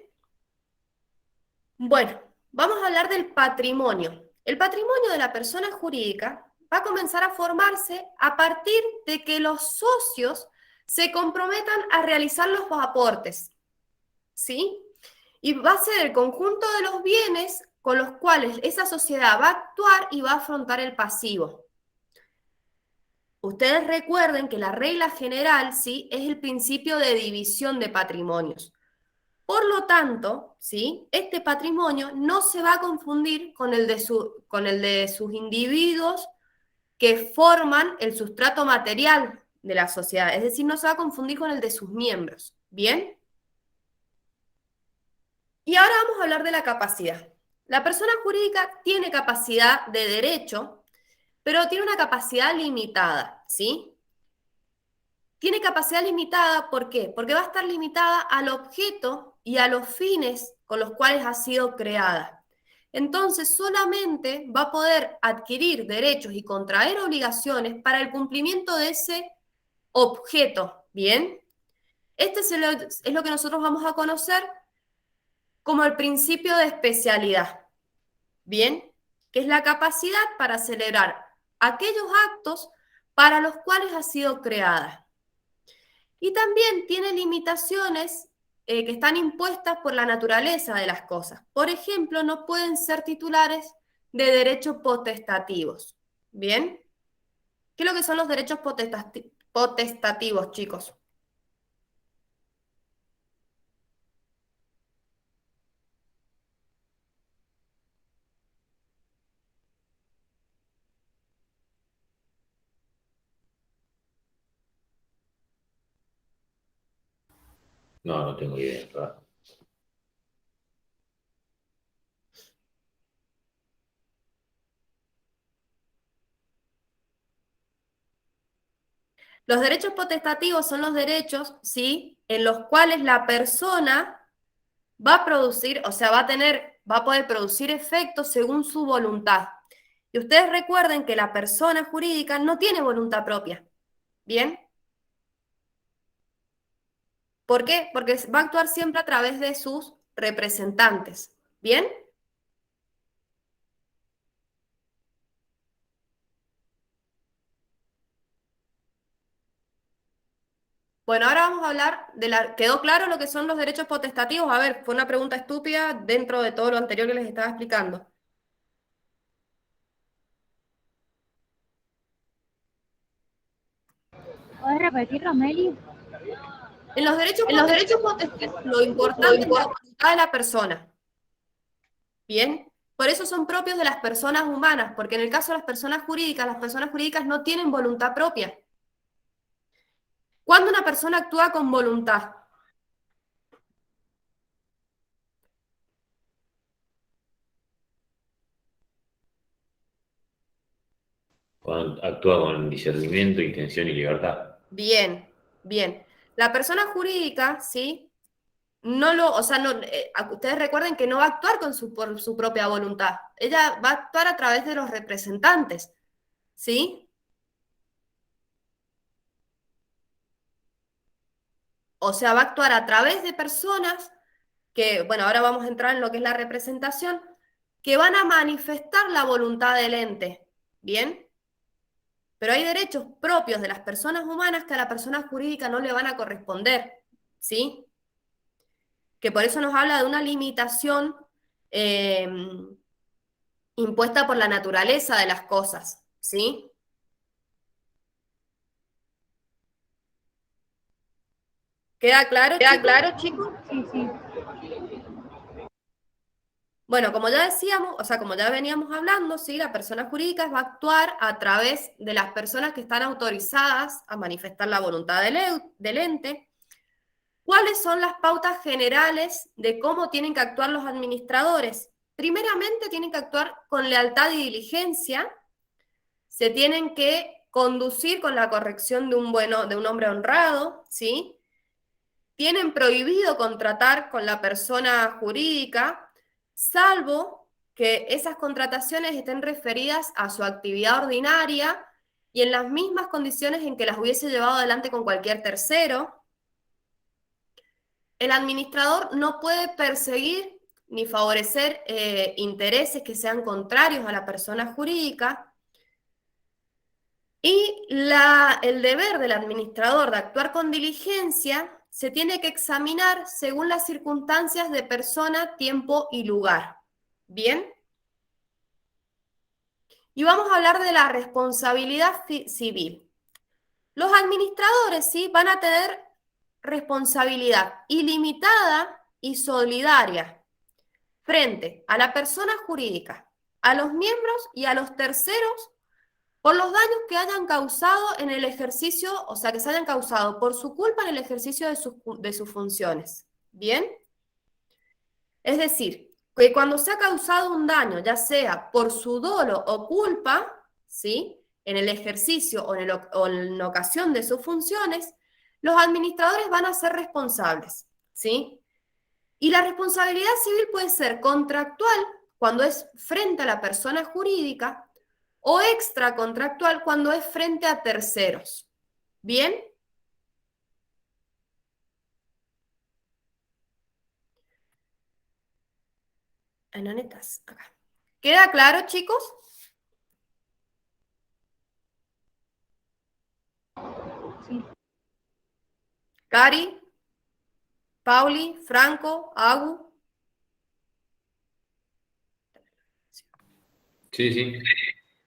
A: Bueno, vamos a hablar del patrimonio. El patrimonio de la persona jurídica va a comenzar a formarse a partir de que los socios se comprometan a realizar los aportes, ¿sí? Y va a ser el conjunto de los bienes con los cuales esa sociedad va a actuar y va a afrontar el pasivo. Ustedes recuerden que la regla general, ¿sí?, es el principio de división de patrimonios. Por lo tanto, ¿sí?, este patrimonio no se va a confundir con el de sus individuos que forman el sustrato material de la sociedad, es decir, no se va a confundir con el de sus miembros. ¿Bien? Y ahora vamos a hablar de la capacidad. La persona jurídica tiene capacidad de derecho, pero tiene una capacidad limitada, ¿sí? Tiene capacidad limitada, ¿por qué? Porque va a estar limitada al objeto y a los fines con los cuales ha sido creada. Entonces, solamente va a poder adquirir derechos y contraer obligaciones para el cumplimiento de ese objeto, ¿bien? Este es lo que nosotros vamos a conocer como el principio de especialidad, ¿bien? Que es la capacidad para celebrar aquellos actos para los cuales ha sido creada. Y también tiene limitaciones que están impuestas por la naturaleza de las cosas. Por ejemplo, no pueden ser titulares de derechos potestativos. ¿Bien? ¿Qué es lo que son los derechos potestativos, chicos?
C: No, no tengo idea, ¿verdad?
A: Los derechos potestativos son los derechos, ¿sí?, en los cuales la persona va a producir, o sea, va a poder producir efectos según su voluntad. Y ustedes recuerden que la persona jurídica no tiene voluntad propia. ¿Bien? ¿Por qué? Porque va a actuar siempre a través de sus representantes. ¿Bien? Bueno, ahora vamos a hablar de la... ¿Quedó claro lo que son los derechos potestativos? A ver, fue una pregunta estúpida dentro de todo lo anterior que les estaba explicando.
B: ¿Podés repetirlo, Meli?
A: En los derechos potestativos, lo importante es la voluntad de la persona. ¿Bien? Por eso son propios de las personas humanas, porque en el caso de las personas jurídicas no tienen voluntad propia. ¿Cuándo una persona actúa con voluntad?
C: Cuando actúa con discernimiento, intención y libertad.
A: Bien, bien. La persona jurídica, ¿sí? No lo, o sea, no, ustedes recuerden que no va a actuar por su propia voluntad. Ella va a actuar a través de los representantes, ¿sí? O sea, va a actuar a través de personas que, bueno, ahora vamos a entrar en lo que es la representación, que van a manifestar la voluntad del ente, ¿bien? Pero hay derechos propios de las personas humanas que a la persona jurídica no le van a corresponder, ¿sí? Que por eso nos habla de una limitación eh, impuesta por la naturaleza de las cosas, ¿sí? ¿Queda claro, chicos?
B: Sí, sí.
A: Bueno, como ya decíamos, o sea, como ya veníamos hablando, ¿sí? La persona jurídica va a actuar a través de las personas que están autorizadas a manifestar la voluntad del ente. ¿Cuáles son las pautas generales de cómo tienen que actuar los administradores? Primeramente, tienen que actuar con lealtad y diligencia, se tienen que conducir con la corrección de un hombre honrado, ¿sí? Tienen prohibido contratar con la persona jurídica, salvo que esas contrataciones estén referidas a su actividad ordinaria y en las mismas condiciones en que las hubiese llevado adelante con cualquier tercero. El administrador no puede perseguir ni favorecer intereses que sean contrarios a la persona jurídica. Y el deber del administrador de actuar con diligencia se tiene que examinar según las circunstancias de persona, tiempo y lugar. ¿Bien? Y vamos a hablar de la responsabilidad civil. Los administradores, ¿sí?, van a tener responsabilidad ilimitada y solidaria frente a la persona jurídica, a los miembros y a los terceros por los daños que hayan causado en el ejercicio, o sea, que se hayan causado por su culpa en el ejercicio de sus funciones. ¿Bien? Es decir, que cuando se ha causado un daño, ya sea por su dolo o culpa, ¿sí?, en el ejercicio o en ocasión de sus funciones, los administradores van a ser responsables, ¿sí? Y la responsabilidad civil puede ser contractual, cuando es frente a la persona jurídica, o extracontractual cuando es frente a terceros. ¿Bien? Anonetas, acá. ¿Queda claro, chicos?
B: Sí.
A: Cari, Pauli, Franco, Agu.
C: Sí, sí.